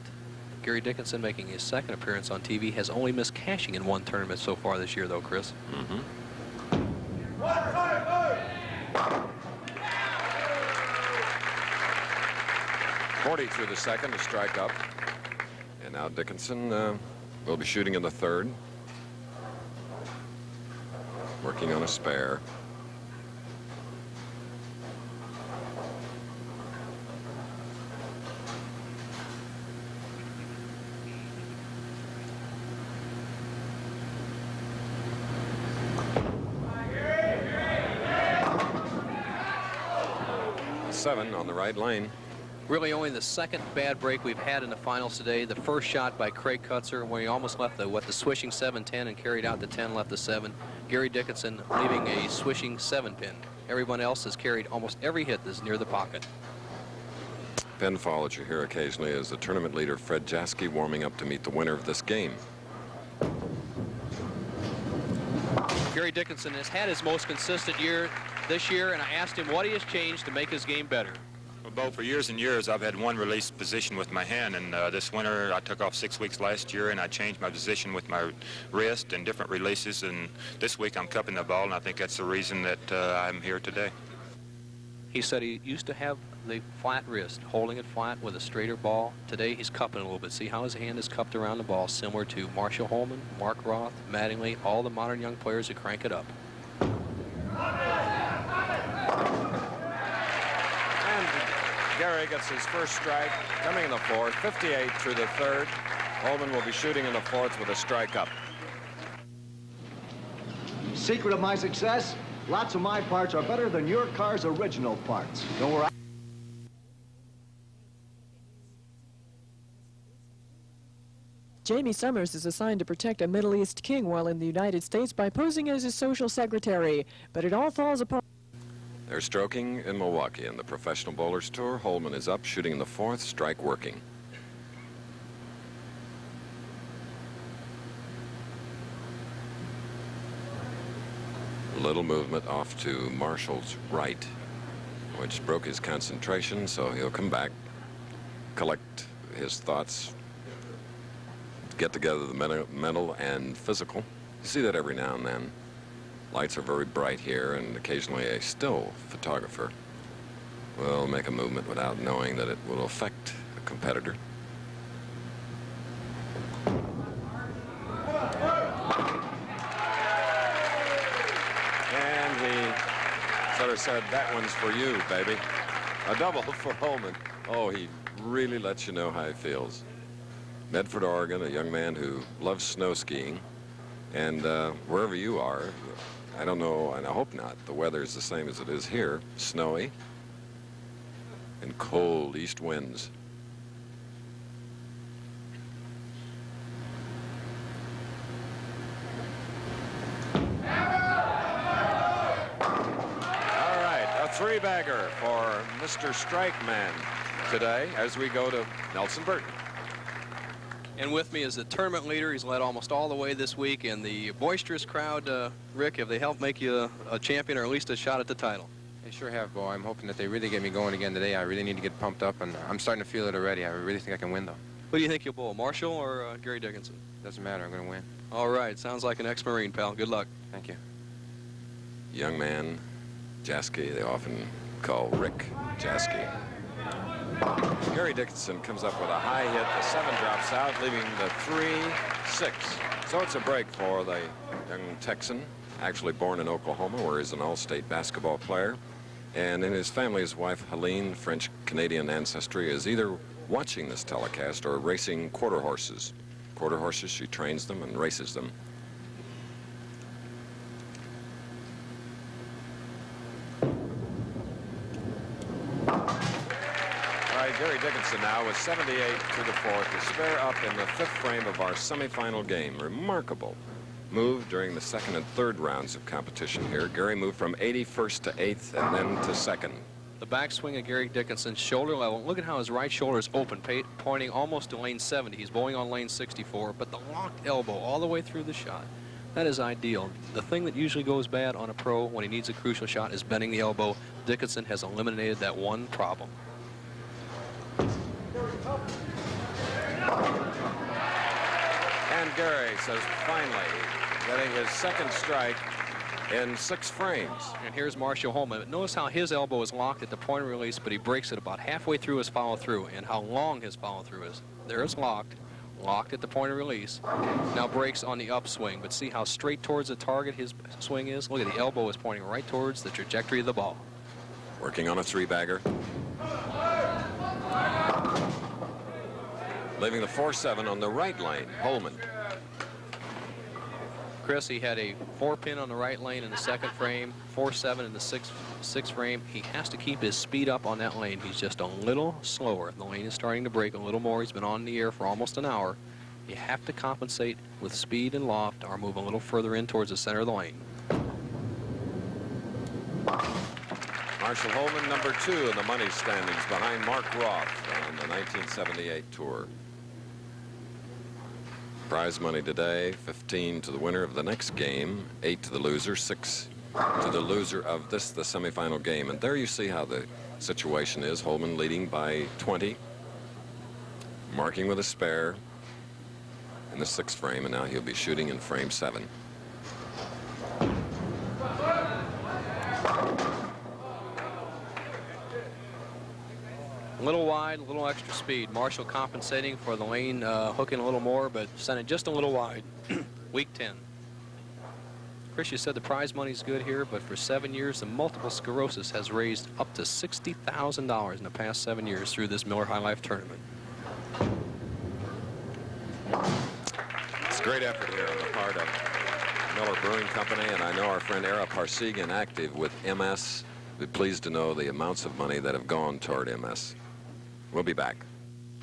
Gary Dickinson, making his 2nd appearance on TV, has only missed cashing in 1 tournament so far this year, though, Chris. 40 through the 2nd, a strike up. And now Dickinson will be shooting in the 3rd. Working on a spare. Seven on the right lane. Really only the 2nd bad break we've had in the finals today. The first shot by Craig Kutzer, where he almost left the swishing 7-10 and carried out the 10, left the 7. Gary Dickinson leaving a swishing 7-pin. Everyone else has carried almost every hit that's near the pocket. Pinfall that you hear occasionally is the tournament leader Fred Jaski warming up to meet the winner of this game. Gary Dickinson has had his most consistent year this year, and I asked him what he has changed to make his game better. Well, Bo, for years and years, I've had one release position with my hand, and this winter I took off 6 weeks last year, and I changed my position with my wrist and different releases, and this week I'm cupping the ball, and I think that's the reason that I'm here today. He said he used to have the flat wrist, holding it flat with a straighter ball. Today he's cupping a little bit. See how his hand is cupped around the ball, similar to Marshall Holman, Mark Roth, Mattingly, all the modern young players who crank it up. And Gary gets his first strike coming in the fourth, 58 through the third. Holman will be shooting in the fourth with a strike up. Secret of my success? Lots of my parts are better than your car's original parts. Don't worry. Jamie Summers is assigned to protect a Middle East king while in the United States by posing as his social secretary. But it all falls apart. They're stroking in Milwaukee in the Professional Bowlers Tour. Holman is up, shooting in the fourth, strike working. Little movement off to Marshall's right, which broke his concentration, so he'll come back, collect his thoughts, get together the mental and physical. You see that every now and then. Lights are very bright here, and occasionally a still photographer will make a movement without knowing that it will affect a competitor. And he sort of said, "That one's for you, baby." A double for Holman. Oh, he really lets you know how he feels. Medford, Oregon, a young man who loves snow skiing. And wherever you are, I don't know, and I hope not, the weather is the same as it is here, snowy and cold east winds. All right, a three-bagger for Mr. Strike Man today as we go to Nelson Burton. And with me is the tournament leader. He's led almost all the way this week, and the boisterous crowd, Rick, have they helped make you a champion or at least a shot at the title? They sure have, Bo. I'm hoping that they really get me going again today. I really need to get pumped up, and I'm starting to feel it already. I really think I can win, though. Who do you think you'll bowl, Marshall or Gary Dickinson? Doesn't matter. I'm going to win. All right. Sounds like an ex-Marine, pal. Good luck. Thank you. Young man, Jaski, they often call Rick Jaski. Gary Dickinson comes up with a high hit. The 7 drops out, leaving the 3-6. So it's a break for the young Texan, actually born in Oklahoma, where he's an all-state basketball player. And in his family, his wife, Helene, French-Canadian ancestry, is either watching this telecast or racing quarter horses. Quarter horses, she trains them and races them. Gary Dickinson now with 78 to the fourth, to spare up in the 5th frame of our semifinal game. Remarkable move during the 2nd and 3rd rounds of competition here. Gary moved from 81st to 8th and then to 2nd. The backswing of Gary Dickinson, shoulder level. Look at how his right shoulder is open, pointing almost to lane 70. He's bowling on lane 64, but the locked elbow all the way through the shot. That is ideal. The thing that usually goes bad on a pro when he needs a crucial shot is bending the elbow. Dickinson has eliminated that one problem. And Gary says, finally, getting his 2nd strike in 6 frames. And here's Marshall Holman. Notice how his elbow is locked at the point of release, but he breaks it about halfway through his follow-through, and how long his follow-through is. There it's locked at the point of release. Now breaks on the upswing, but see how straight towards the target his swing is? Look at the elbow is pointing right towards the trajectory of the ball. Working on a 3-bagger. Leaving the 4-7 on the right lane, Holman. Chris, he had a 4-pin on the right lane in the 2nd frame, 4-7 in the 6th frame. He has to keep his speed up on that lane. He's just a little slower. The lane is starting to break a little more. He's been on the air for almost an hour. You have to compensate with speed and loft or move a little further in towards the center of the lane. Marshall Holman, number 2 in the money standings behind Mark Roth on the 1978 tour. Prize money today, 15 to the winner of the next game, 8 to the loser, 6 to the loser of the semifinal game. And there you see how the situation is Holman leading by 20, marking with a spare in the 6th frame, and now he'll be shooting in frame 7. A little wide, a little extra speed. Marshall compensating for the lane hooking a little more, but sent it just a little wide. Week 10. Chris, you said the prize money's good here, but for 7 years, the multiple sclerosis has raised up to $60,000 in the past 7 years through this Miller High Life tournament. It's a great effort here on the part of Miller Brewing Company, and I know our friend Era Parsegian, active with MS. We're pleased to know the amounts of money that have gone toward MS. We'll be back.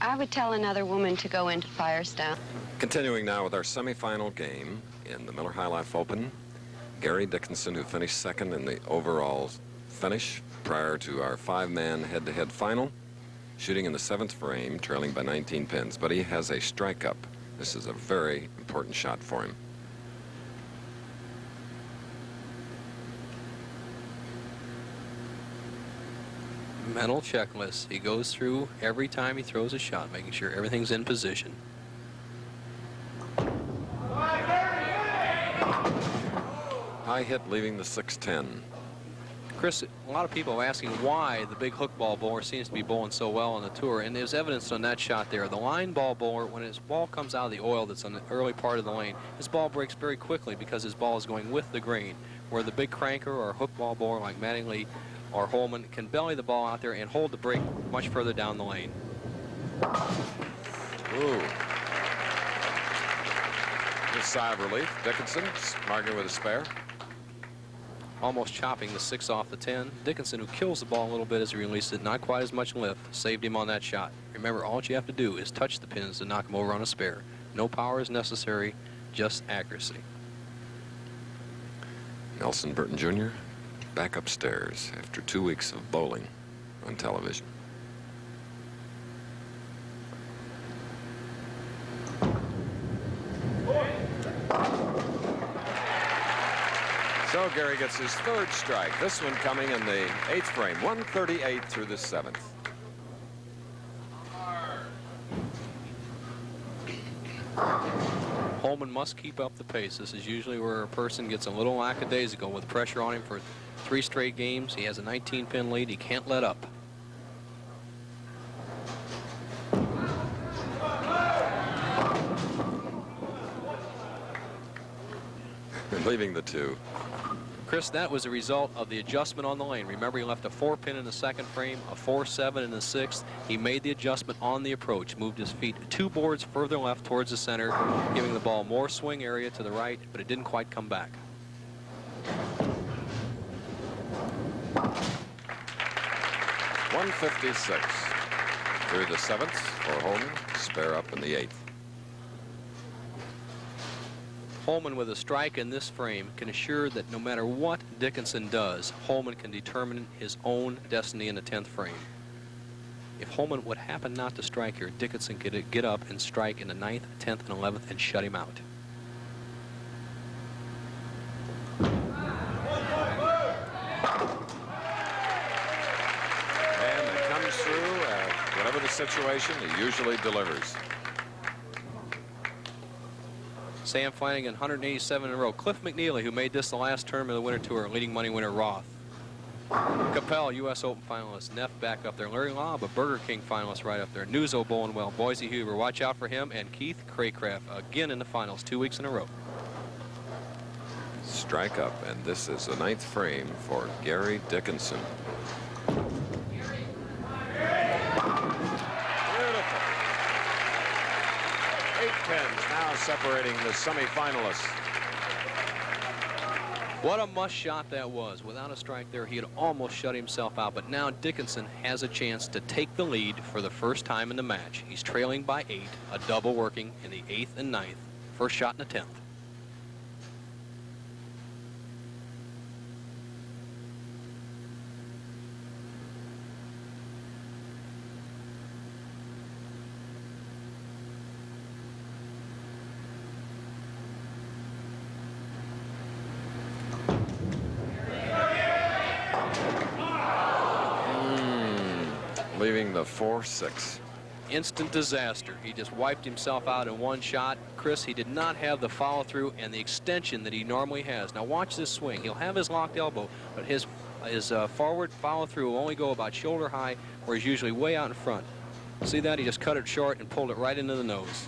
I would tell another woman to go into Firestone. Continuing now with our semifinal game in the Miller High Life Open. Gary Dickinson, who finished second in the overall finish prior to our 5-man head-to-head final, shooting in the 7th frame, trailing by 19 pins. But he has a strike up. This is a very important shot for him. Mental checklist. He goes through every time he throws a shot, making sure everything's in position. High hit leaving the 6-10. Chris, a lot of people are asking why the big hook ball bowler seems to be bowling so well on the tour, and there's evidence on that shot there. The line ball bowler, when his ball comes out of the oil that's on the early part of the lane, his ball breaks very quickly because his ball is going with the grain, where the big cranker or hook ball bowler like Mattingly or Holman can belly the ball out there and hold the break much further down the lane. Ooh. Good sigh of relief. Dickinson marking with a spare. Almost chopping the 6 off the 10. Dickinson, who kills the ball a little bit as he released it, not quite as much lift, saved him on that shot. Remember, all you have to do is touch the pins to knock him over on a spare. No power is necessary, just accuracy. Nelson Burton Jr. back upstairs after 2 weeks of bowling on television. So Gary gets his 3rd strike. This one coming in the 8th frame, 138 through the 7th. Holman must keep up the pace. This is usually where a person gets a little lackadaisical with pressure on him for 3 straight games. He has a 19-pin lead. He can't let up. And leaving the 2. Chris, that was a result of the adjustment on the lane. Remember, he left a 4-pin in the 2nd frame, a 4-7 in the 6th. He made the adjustment on the approach, moved his feet 2 boards further left towards the center, giving the ball more swing area to the right, but it didn't quite come back. .156 through the 7th for Holman. Spare up in the 8th. Holman, with a strike in this frame, can assure that no matter what Dickinson does, Holman can determine his own destiny in the 10th frame. If Holman would happen not to strike here, Dickinson could get up and strike in the 9th, 10th, and 11th and shut him out. And it comes through, whatever the situation, he usually delivers. Sam Flanagan, 187 in a row. Cliff McNeely, who made this the last tournament of the Winter Tour, leading money winner Roth. Capel, U.S. Open finalist. Neff back up there. Larry Lobb, a Burger King finalist, right up there. Nuzzo bowling well. Boise Huber, watch out for him. And Keith Craycraft, again in the finals, 2 weeks in a row. Strike up, and this is the 9th frame for Gary Dickinson. Beautiful. 8 pins now separating the semifinalists. What a must shot that was. Without a strike there, he had almost shut himself out. But now Dickinson has a chance to take the lead for the first time in the match. He's trailing by 8, a double working in the 8th and 9th. First shot in the 10th. leaving the 4-6. Instant disaster. He just wiped himself out in one shot. Chris, he did not have the follow-through and the extension that he normally has. Now watch this swing. He'll have his locked elbow, but his forward follow-through will only go about shoulder high, where he's usually way out in front. See that? He just cut it short and pulled it right into the nose.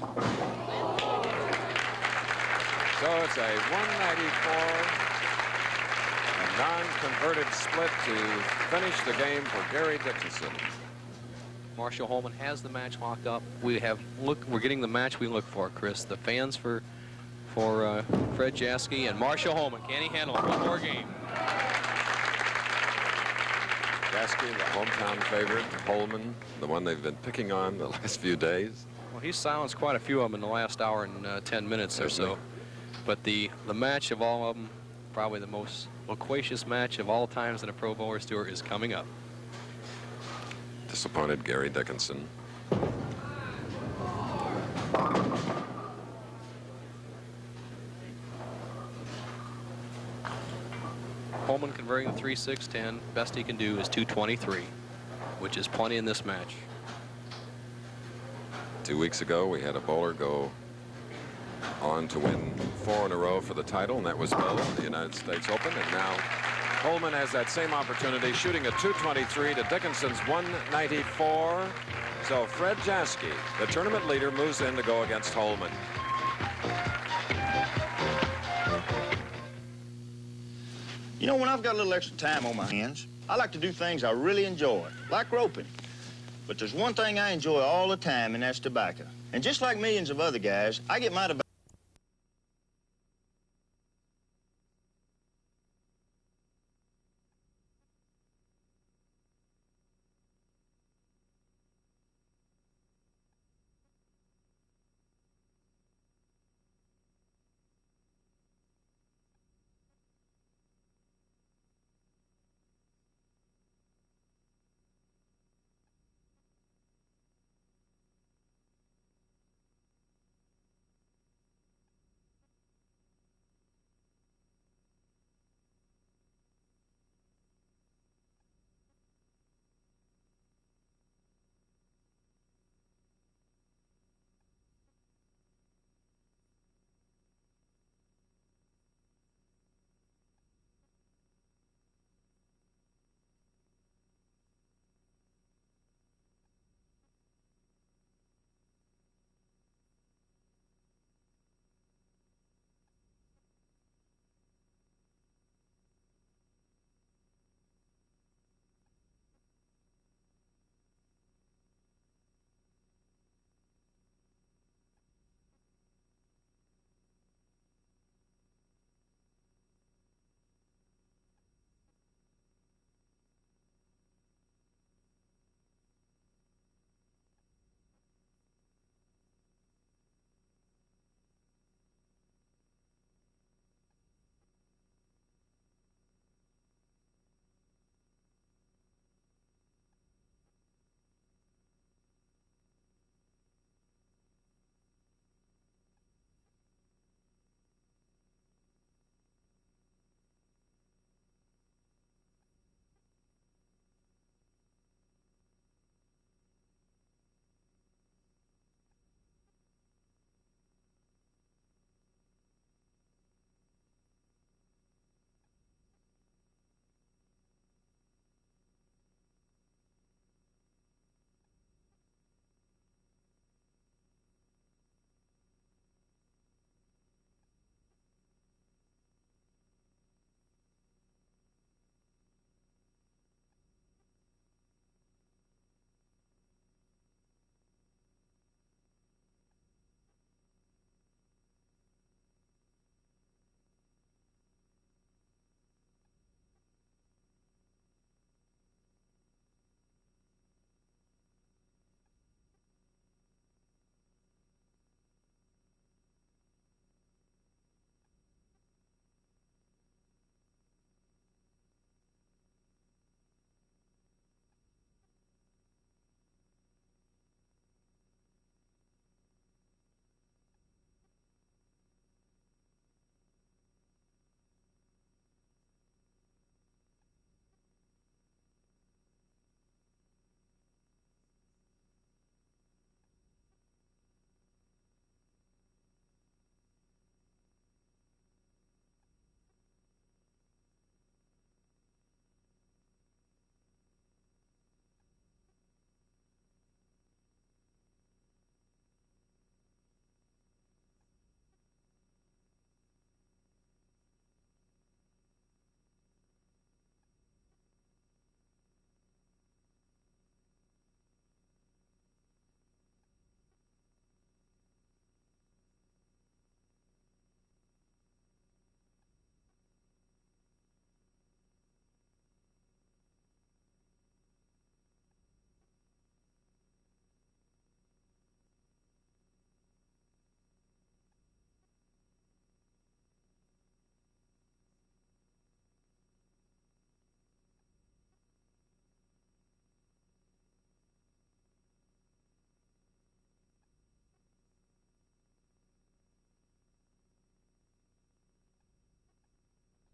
So it's a 194, a non-converted split to finish the game for Gary Dickinson. Marshall Holman has the match locked up. We're getting the match we look for, Chris. The fans for Fred Jaski and Marshall Holman. Can he handle it? One more game. Jaski, the hometown favorite. Holman, the one they've been picking on the last few days. Well, he's silenced quite a few of them in the last hour and 10 minutes or so. But the match of all of them, probably the most loquacious match of all times in a Pro Bowlers Tour, is coming up. Disappointed Gary Dickinson. Holman converting the 3-6-10. Best he can do is 223, which is plenty in this match. 2 weeks ago, we had a bowler go on to win 4 in a row for the title, and that was Bo, the United States Open. And now Holman has that same opportunity, shooting a 223 to Dickinson's 194. So Fred Jaski, the tournament leader, moves in to go against Holman. You know, when I've got a little extra time on my hands, I like to do things I really enjoy, like roping. But there's one thing I enjoy all the time, and that's tobacco. And just like millions of other guys, I get my tobacco.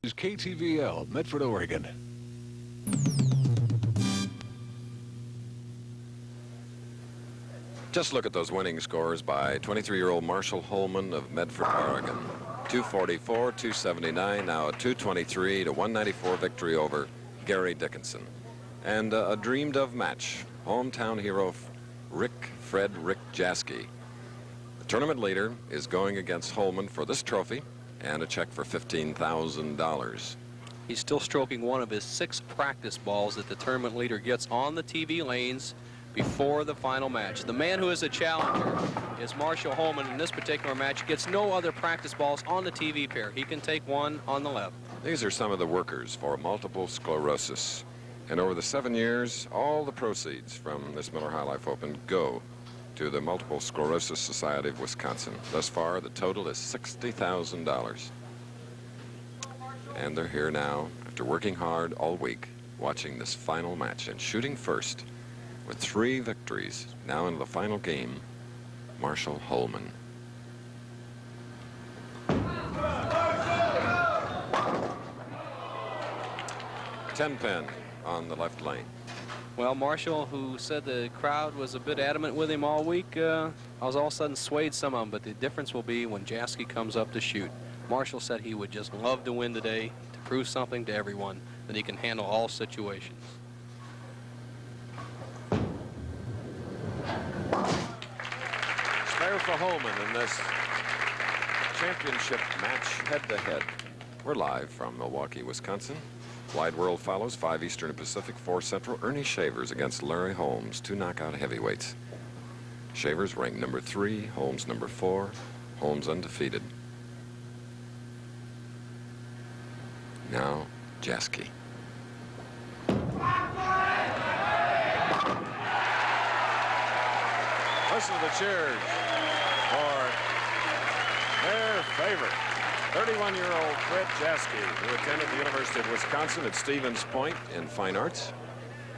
is KTVL, Medford, Oregon. Just look at those winning scores by 23-year-old Marshall Holman of Medford, Oregon. 244, 279, now a 223 to 194 victory over Gary Dickinson. And a dreamed-of match, hometown hero Rick Jaski. The tournament leader is going against Holman for this trophy and a check for $15,000. He's still stroking one of his 6 practice balls that the tournament leader gets on the TV lanes before the final match. The man who is a challenger is Marshall Holman. In this particular match, gets no other practice balls on the TV pair. He can take one on the left. These are some of the workers for multiple sclerosis. And over the 7 years, all the proceeds from this Miller High Life Open go to the Multiple Sclerosis Society of Wisconsin. Thus far, the total is $60,000. And they're here now, after working hard all week, watching this final match and shooting first. With 3 victories, now into the final game, Marshall Holman. Ten-pin on the left lane. Well, Marshall, who said the crowd was a bit adamant with him all week, I was all of a sudden swayed some of them, but the difference will be when Jaski comes up to shoot. Marshall said he would just love to win today to prove something to everyone, that he can handle all situations. Spare for Holman in this championship match head-to-head. We're live from Milwaukee, Wisconsin. Wide World follows 5 Eastern and Pacific, 4 Central. Ernie Shavers against Larry Holmes, 2 knockout heavyweights. Shavers ranked number 3, Holmes number 4. Holmes undefeated. Now, Jaski. Listen to the cheers for their favorite, 31-year-old Fred Jaski, who attended the University of Wisconsin at Stevens Point in Fine Arts.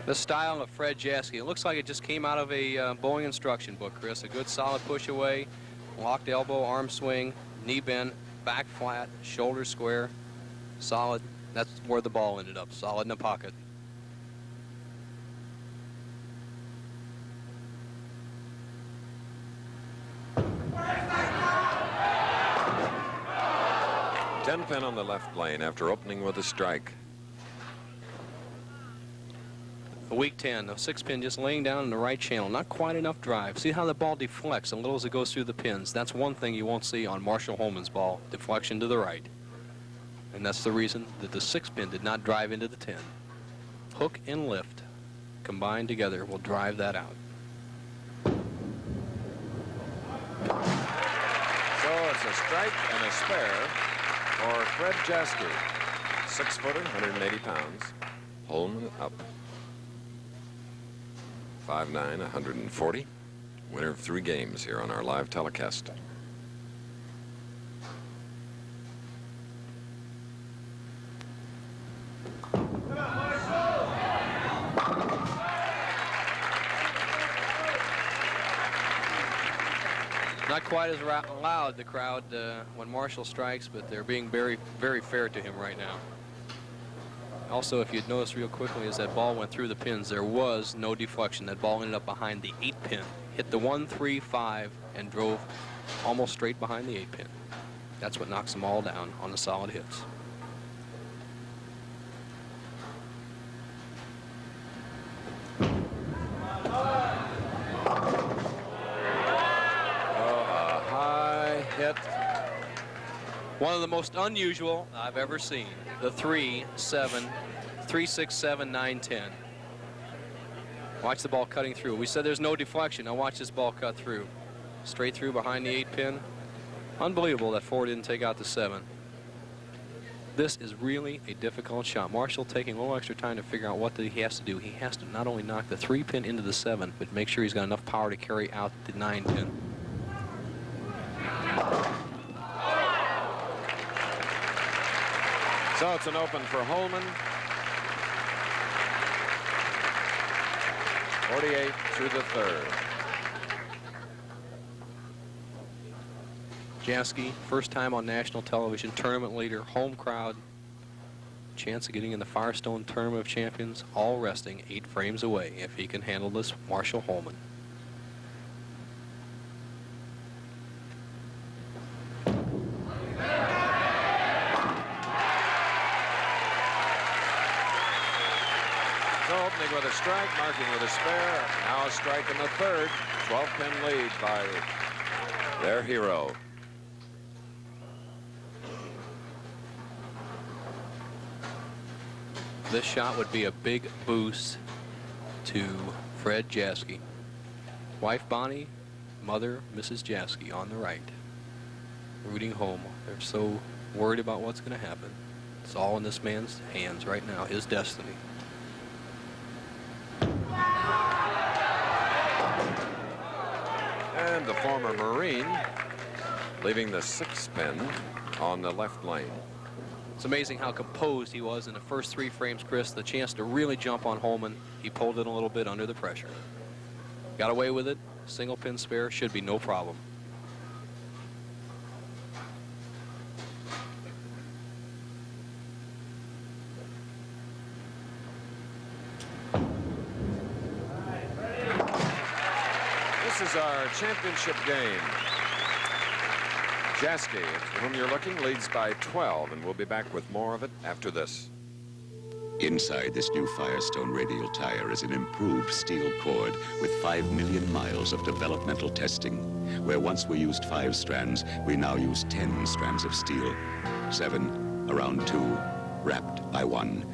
The style of Fred Jaski, it looks like it just came out of a bowling instruction book, Chris. A good solid push away, locked elbow, arm swing, knee bend, back flat, shoulder square, solid. That's where the ball ended up, solid in the pocket. Ten-pin on the left lane after opening with a strike. A weak 10, a 6-pin just laying down in the right channel. Not quite enough drive. See how the ball deflects a little as it goes through the pins. That's one thing you won't see on Marshall Holman's ball, deflection to the right. And that's the reason that the 6-pin did not drive into the 10. Hook and lift combined together will drive that out. So it's a strike and a spare for Fred Jaski. 6-footer, 180 pounds. Holman up. 5'9", 140. Winner of 3 games here on our live telecast. Not quite as loud, the crowd, when Marshall strikes, but they're being very, very fair to him right now. Also, if you'd notice real quickly, as that ball went through the pins, there was no deflection. That ball ended up behind the 8-pin, hit the 1, 3, 5, and drove almost straight behind the 8-pin. That's what knocks them all down on the solid hits. Hit. One of the most unusual I've ever seen. The 3, 7, 3, 6, 7, 9, 10. Watch the ball cutting through. We said there's no deflection. Now watch this ball cut through. Straight through behind the 8-pin. Unbelievable that 4 didn't take out the 7. This is really a difficult shot. Marshall taking a little extra time to figure out what he has to do. He has to not only knock the 3-pin into the 7, but make sure he's got enough power to carry out the 9-pin. So it's an open for Holman. 48 through the 3rd. Jaski, first time on national television, tournament leader, home crowd. chance of getting in the Firestone Tournament of Champions, all resting 8 frames away if he can handle this Marshall Holman. So opening with a strike, marking with a spare. Now a strike in the third. 12-pin lead by their hero. This shot would be a big boost to Fred Jaski. Wife Bonnie, mother Mrs. Jaski on the right, rooting home. They're so worried about what's going to happen. It's all in this man's hands right now, his destiny. And the former Marine leaving the 6th pin on the left lane. It's amazing how composed he was in the first 3 frames, Chris. The chance to really jump on Holman, he pulled it a little bit under the pressure. Got away with it. Single pin spare should be no problem. This is our championship game. Jaski, for whom you're looking, leads by 12, and we'll be back with more of it after this. Inside this new Firestone radial tire is an improved steel cord with 5 million miles of developmental testing. Where once we used 5 strands, we now use 10 strands of steel. 7 around 2, wrapped by 1.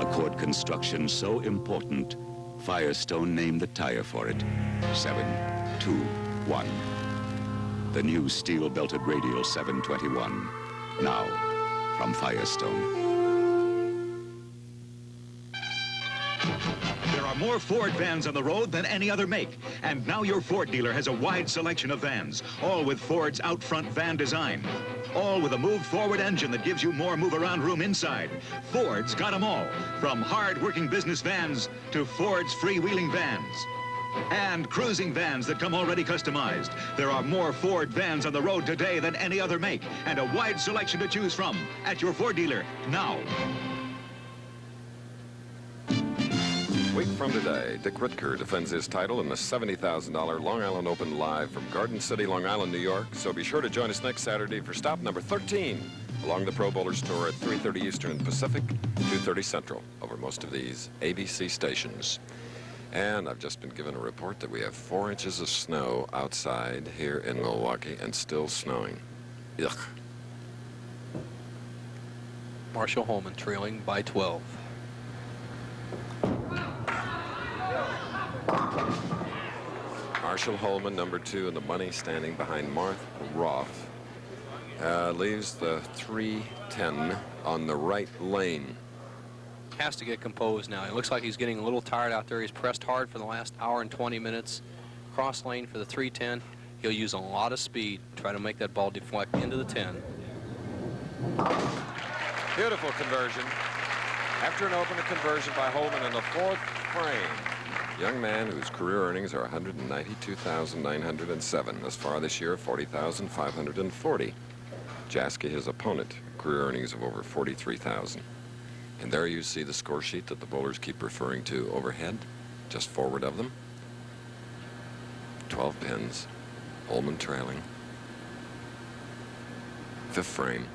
A cord construction so important, Firestone named the tire for it. 7, 2, 1. The new steel-belted radial 721. Now, from Firestone. There are more Ford vans on the road than any other make. And now your Ford dealer has a wide selection of vans, all with Ford's out-front van design. All with a move-forward engine that gives you more move-around room inside. Ford's got them all, from hard-working business vans to Ford's freewheeling vans. And cruising vans that come already customized. There are more Ford vans on the road today than any other make, and a wide selection to choose from at your Ford dealer now. Week from today, Dick Ritker defends his title in the $70,000 Long Island Open live from Garden City, Long Island, New York. So be sure to join us next Saturday for stop number 13 along the Pro Bowlers Tour at 3:30 Eastern Pacific, 2:30 Central over most of these ABC stations. And I've just been given a report that we have 4 inches of snow outside here in Milwaukee and still snowing. Ugh. Marshall Holman trailing by 12. Marshall Holman, number 2 in the money, standing behind Marth Roth. Leaves the 310 on the right lane. Has to get composed now. It looks like he's getting a little tired out there. He's pressed hard for the last hour and 20 minutes. Cross lane for the 310. He'll use a lot of speed, try to make that ball deflect into the 10. Beautiful conversion. After an open, a conversion by Holman in the 4th frame. Young man whose career earnings are $192,907. Thus far this year, $40,540. Jaski, his opponent, career earnings of over $43,000. And there you see the score sheet that the bowlers keep referring to overhead, just forward of them. 12 pins, Holman trailing. 5th frame.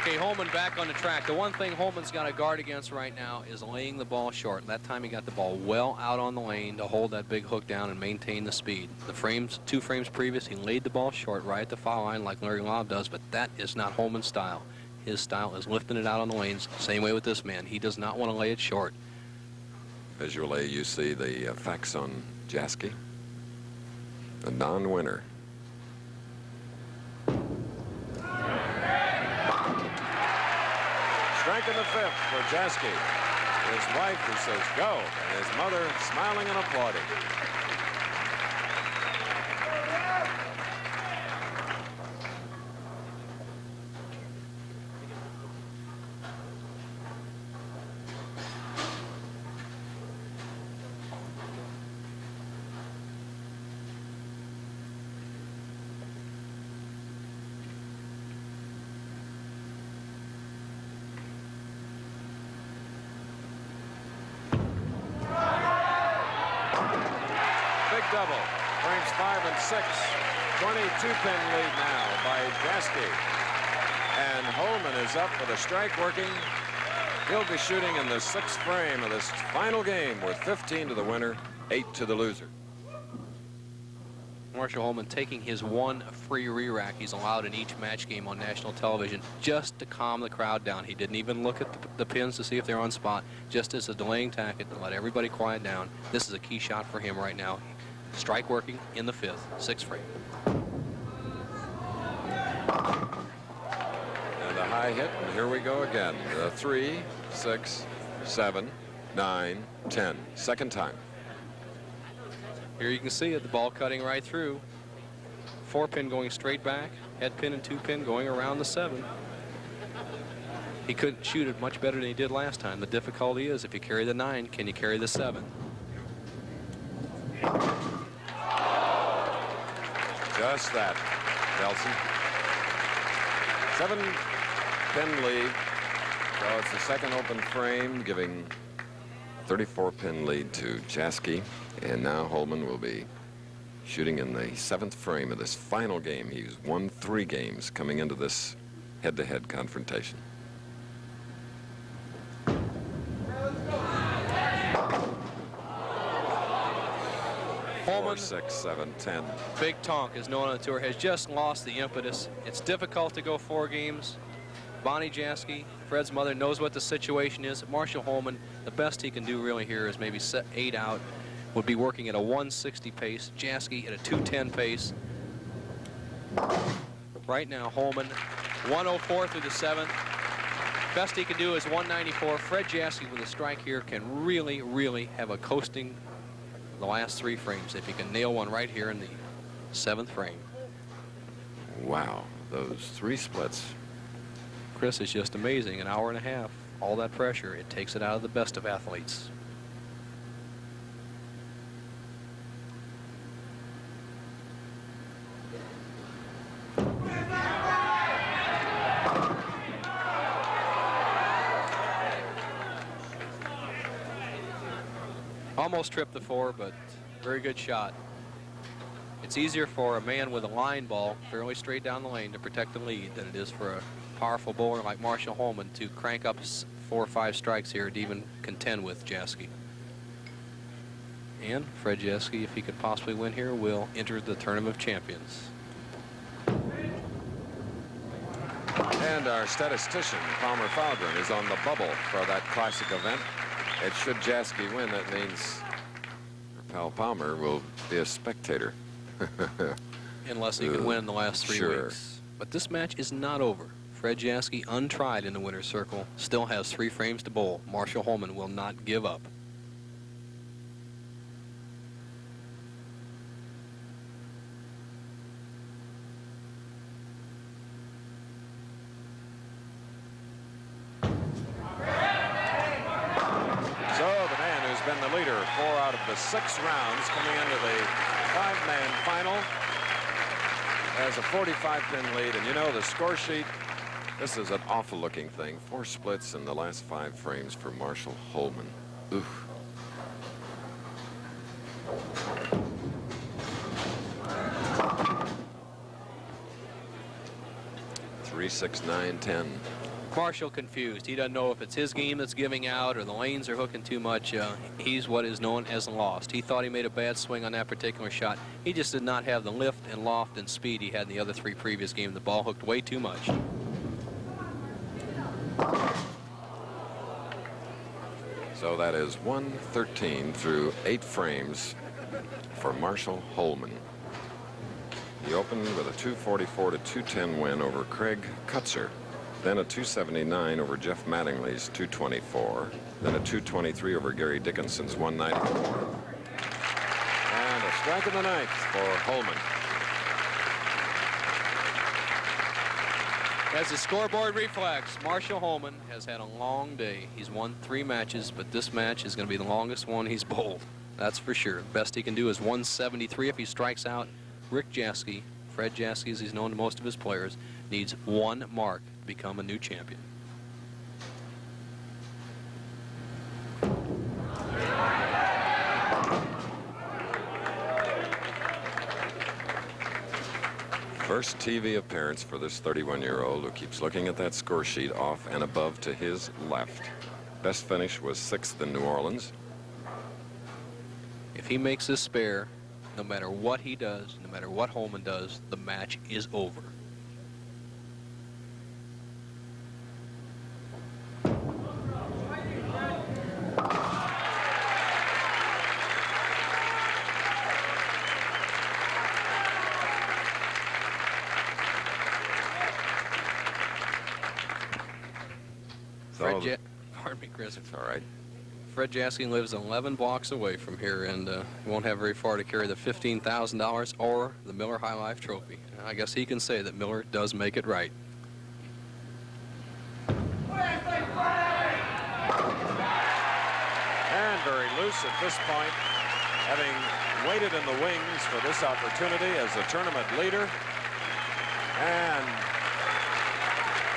Okay, Holman back on the track. The one thing Holman's got to guard against right now is laying the ball short. That time he got the ball well out on the lane to hold that big hook down and maintain the speed. The frames, 2 frames previous, he laid the ball short right at the foul line like Larry Lobb does, but that is not Holman's style. His style is lifting it out on the lanes. Same way with this man. He does not want to lay it short. Visually, you see the facts on Jaski, the non-winner. Strike in the 5th for Jaski. His wife who says go, and his mother smiling and applauding. double. Frames 5 and 6. 22-pin lead now by Jaski. And Holman is up with a strike working. He'll be shooting in the 6th frame of this final game with 15 to the winner, 8 to the loser. Marshall Holman taking his one free re-rack he's allowed in each match game on national television just to calm the crowd down. He didn't even look at the pins to see if they're on spot, just as a delaying tactic to let everybody quiet down. This is a key shot for him right now. Strike working in the 5th, 6th frame. And a high hit, and here we go again. 3, 6, 7, 9, 10. Second time. Here you can see it, the ball cutting right through. 4-pin going straight back, head pin and 2-pin going around the 7. He couldn't shoot it much better than he did last time. The difficulty is if you carry the 9, can you carry the 7? Just that, Nelson. 7-pin lead. So it's the second open frame, giving 34-pin lead to Jaski. And now Holman will be shooting in the 7th frame of this final game. He's won 3 games coming into this head-to-head confrontation. Holman, 4, 6, 7, 10. Big Tonk, is known on the tour, has just lost the impetus. It's difficult to go 4 games. Bonnie Jaski, Fred's mother, knows what the situation is. Marshall Holman, the best he can do really here is maybe set 8 out. Would be working at a 160 pace. Jaski at a 210 pace. Right now, Holman 104 through the 7th. Best he can do is 194. Fred Jaski with a strike here can really, really have a coasting the last 3 frames if he can nail one right here in the 7th frame. Wow, those 3 splits. Chris, is just amazing. An hour and a half, all that pressure, it takes it out of the best of athletes. Almost tripped the 4, but very good shot. It's easier for a man with a line ball fairly straight down the lane to protect the lead than it is for a powerful bowler like Marshall Holman to crank up 4 or 5 strikes here to even contend with Jaski. And Fred Jaski, if he could possibly win here, will enter the Tournament of Champions. And our statistician, Palmer Falgren, is on the bubble for that classic event. And should Jaski win, that means Pal Palmer will be a spectator. Unless he can win the last 3 sure. weeks. But this match is not over. Fred Jaski, untried in the winner's circle, still has 3 frames to bowl. Marshall Holman will not give up. Been the leader 4 out of the 6 rounds coming into the 5-man final has a 45-pin lead. And you know, the score sheet, this is an awful looking thing. 4 splits in the last 5 frames for Marshall Holman. Oof. Three, 6, 9, 10. Marshall confused. He doesn't know if it's his game that's giving out or the lanes are hooking too much. He's what is known as lost. He thought he made a bad swing on that particular shot. He just did not have the lift and loft and speed he had in the other 3 previous games. The ball hooked way too much. So that is 113 through 8 frames for Marshall Holman. He opened with a 244 to 210 win over Craig Kutzer. Then a 279 over Jeff Mattingly's 224. Then a 223 over Gary Dickinson's 194. And a strike in the 9th for Holman. As the scoreboard reflects, Marshall Holman has had a long day. He's won 3 matches, but this match is going to be the longest one he's bowled. That's for sure. Best he can do is 173 if he strikes out. Rick Jaski, Fred Jaski as he's known to most of his players, needs 1 mark to become a new champion. First TV appearance for this 31-year-old who keeps looking at that score sheet off and above to his left. Best finish was 6th in New Orleans. If he makes this spare, no matter what he does, no matter what Holman does, the match is over. Pardon me, Chris. It's all right. Fred Jaski lives 11 blocks away from here and won't have very far to carry the $15,000 or the Miller High Life Trophy. I guess he can say that Miller does make it right. And very loose at this point, having waited in the wings for this opportunity as the tournament leader. And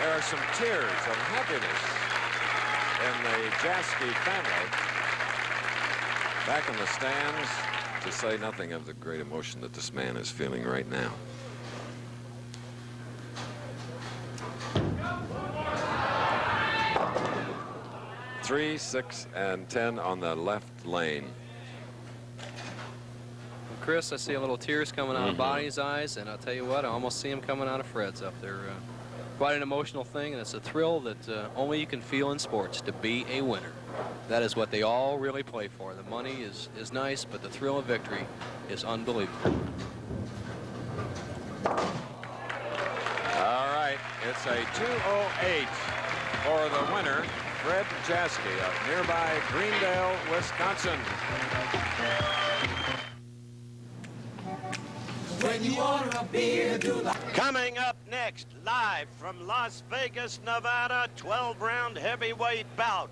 there are some tears of happiness in the Jaski family. Back in the stands, to say nothing of the great emotion that this man is feeling right now. Three, 6, and 10 on the left lane. Chris, I see a little tears coming out of Bonnie's eyes, and I'll tell you what, I almost see him coming out of Fred's up there. Quite an emotional thing, and it's a thrill that only you can feel in sports, to be a winner. That is what they all really play for. The money is nice, but the thrill of victory is unbelievable. All right, it's a 2:08 for the winner, Fred Jaski of nearby Greendale, Wisconsin. When you order a beer, do the... Coming up next, live from Las Vegas, Nevada, 12-round heavyweight bout.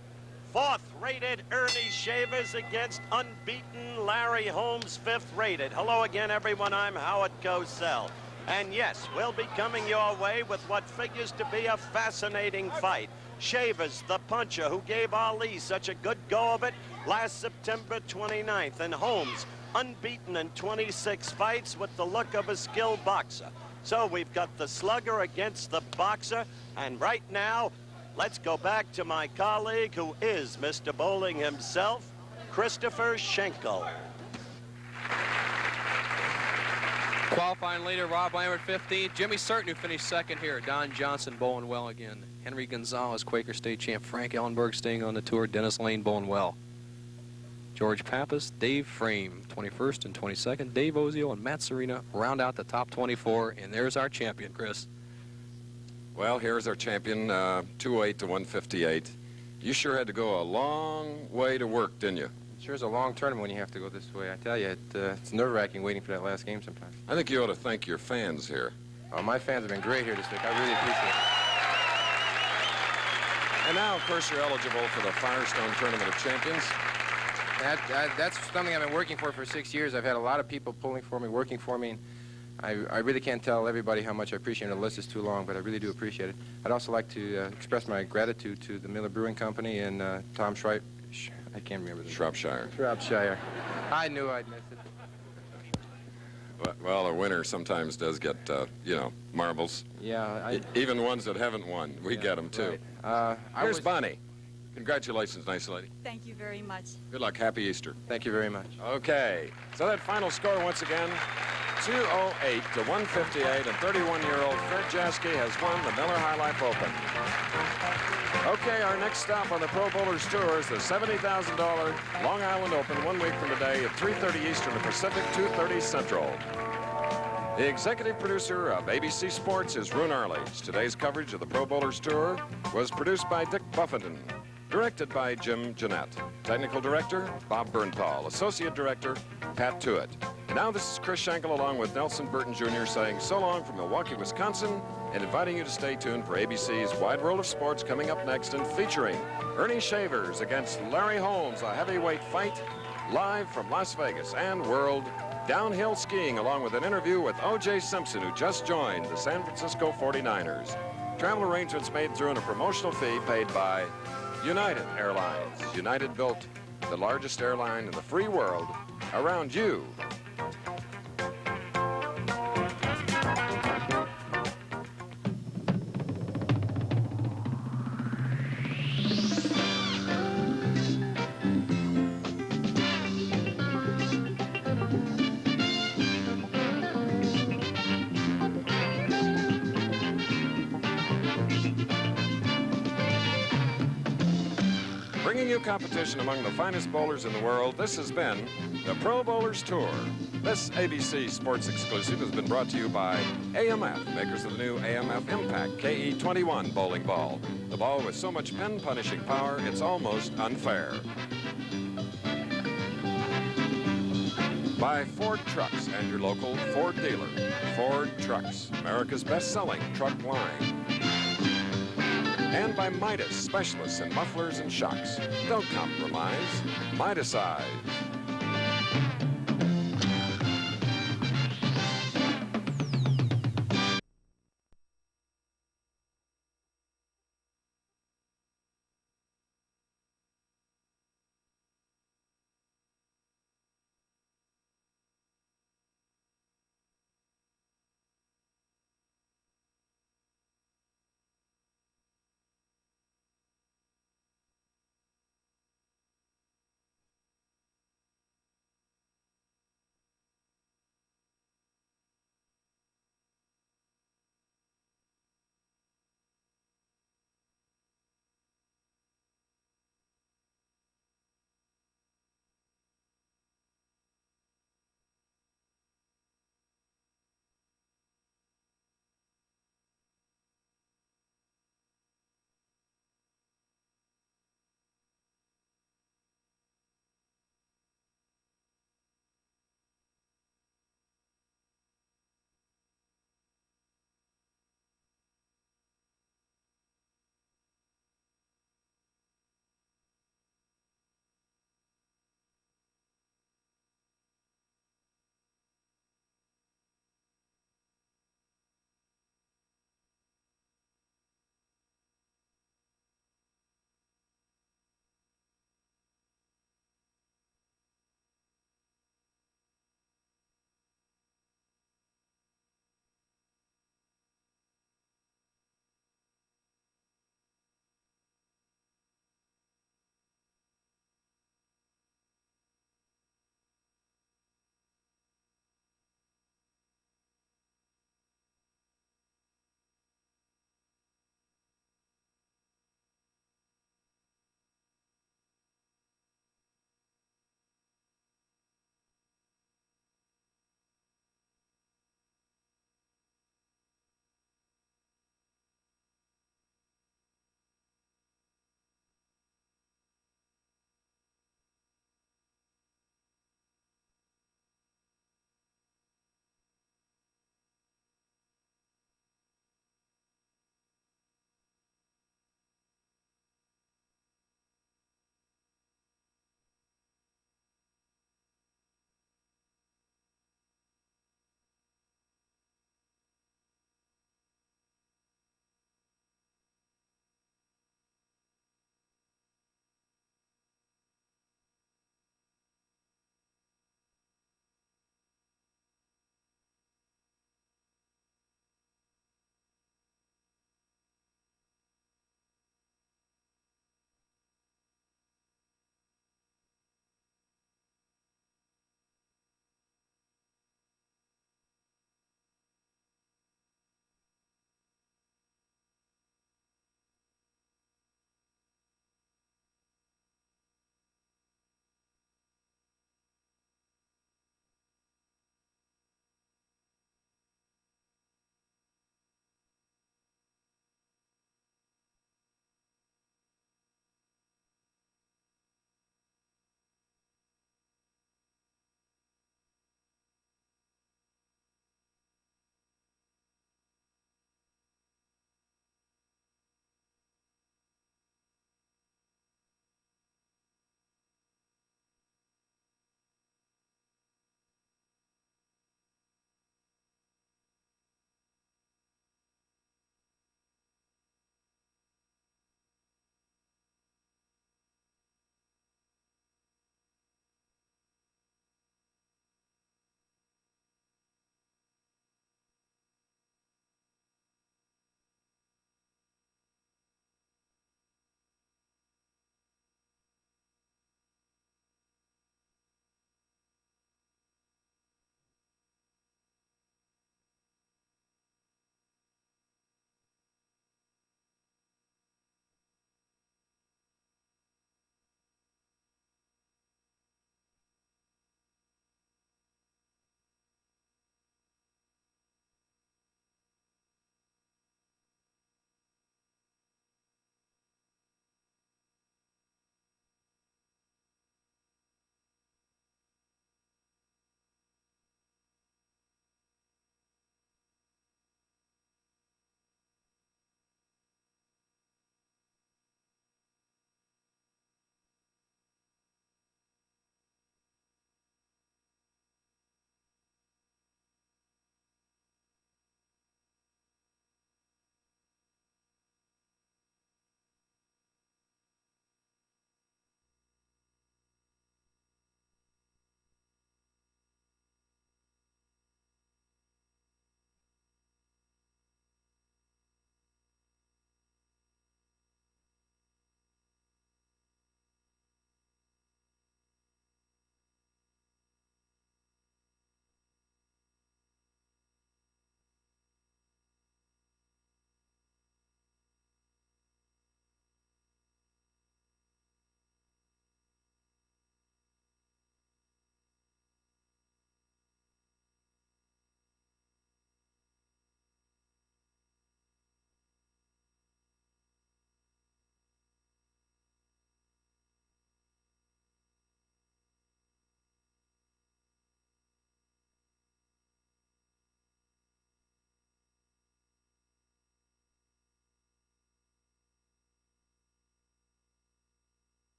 4th-rated Ernie Shavers against unbeaten Larry Holmes, 5th-rated. Hello again, everyone. I'm Howard Cosell. And yes, we'll be coming your way with what figures to be a fascinating fight. Shavers, the puncher who gave Ali such a good go of it last September 29th. And Holmes, unbeaten in 26 fights with the look of a skilled boxer. So we've got the slugger against the boxer. And right now, let's go back to my colleague who is Mr. Bowling himself, Christopher Schenkel. Qualifying leader, Rob Lambert, 15. Jimmy Certain, who finished 2nd here. Don Johnson bowling well again. Henry Gonzalez, Quaker State champ. Frank Ellenberg staying on the tour. Dennis Lane bowling well. George Pappas, Dave Frame, 21st and 22nd. Dave Ozio and Matt Serena round out the top 24. And there's our champion, Chris. Well, here's our champion, 208 to 158. You sure had to go a long way to work, didn't you? It sure is a long tournament when you have to go this way. I tell you, it's nerve-wracking waiting for that last game sometimes. I think you ought to thank your fans here. Oh, my fans have been great here this week. I really appreciate it. And now, of course, you're eligible for the Firestone Tournament of Champions. That's something I've been working for 6 years. I've had a lot of people pulling for me, working for me. And I really can't tell everybody how much I appreciate it. The list is too long, but I really do appreciate it. I'd also like to express my gratitude to the Miller Brewing Company and Tom Schreip. I can't remember the name. Shropshire. I knew I'd miss it. Well, a winner sometimes does get, you know, marbles. Yeah. Even ones that haven't won, we get them, too. Right. Here's Bonnie. Congratulations, nice lady. Thank you very much. Good luck. Happy Easter. Thank you very much. Okay. So that final score once again, 208 to 158, and 31-year-old Fred Jaski has won the Miller High Life Open. Okay, our next stop on the Pro Bowlers Tour is the $70,000 Long Island Open 1 week from today at 3:30 Eastern and Pacific, 2:30 Central. The executive producer of ABC Sports is Roone Arledge. Today's coverage of the Pro Bowlers Tour was produced by Dick Buffington. Directed by Jim Jeanette. Technical Director, Bob Bernthal. Associate Director, Pat Tuitt. And now this is Chris Schenkel along with Nelson Burton Jr. saying so long from Milwaukee, Wisconsin, and inviting you to stay tuned for ABC's Wide World of Sports coming up next and featuring Ernie Shavers against Larry Holmes, a heavyweight fight, live from Las Vegas, and world downhill skiing along with an interview with O.J. Simpson, who just joined the San Francisco 49ers. Travel arrangements made through a promotional fee paid by United Airlines. United built the largest airline in the free world around you. Bringing you competition among the finest bowlers in the world, this has been the Pro Bowlers Tour. This ABC Sports exclusive has been brought to you by AMF, makers of the new AMF Impact KE21 bowling ball. The ball with so much pin-punishing power, it's almost unfair. By Ford Trucks and your local Ford dealer. Ford Trucks, America's best-selling truck line. And by Midas, specialists in mufflers and shocks. Don't compromise. Midasize.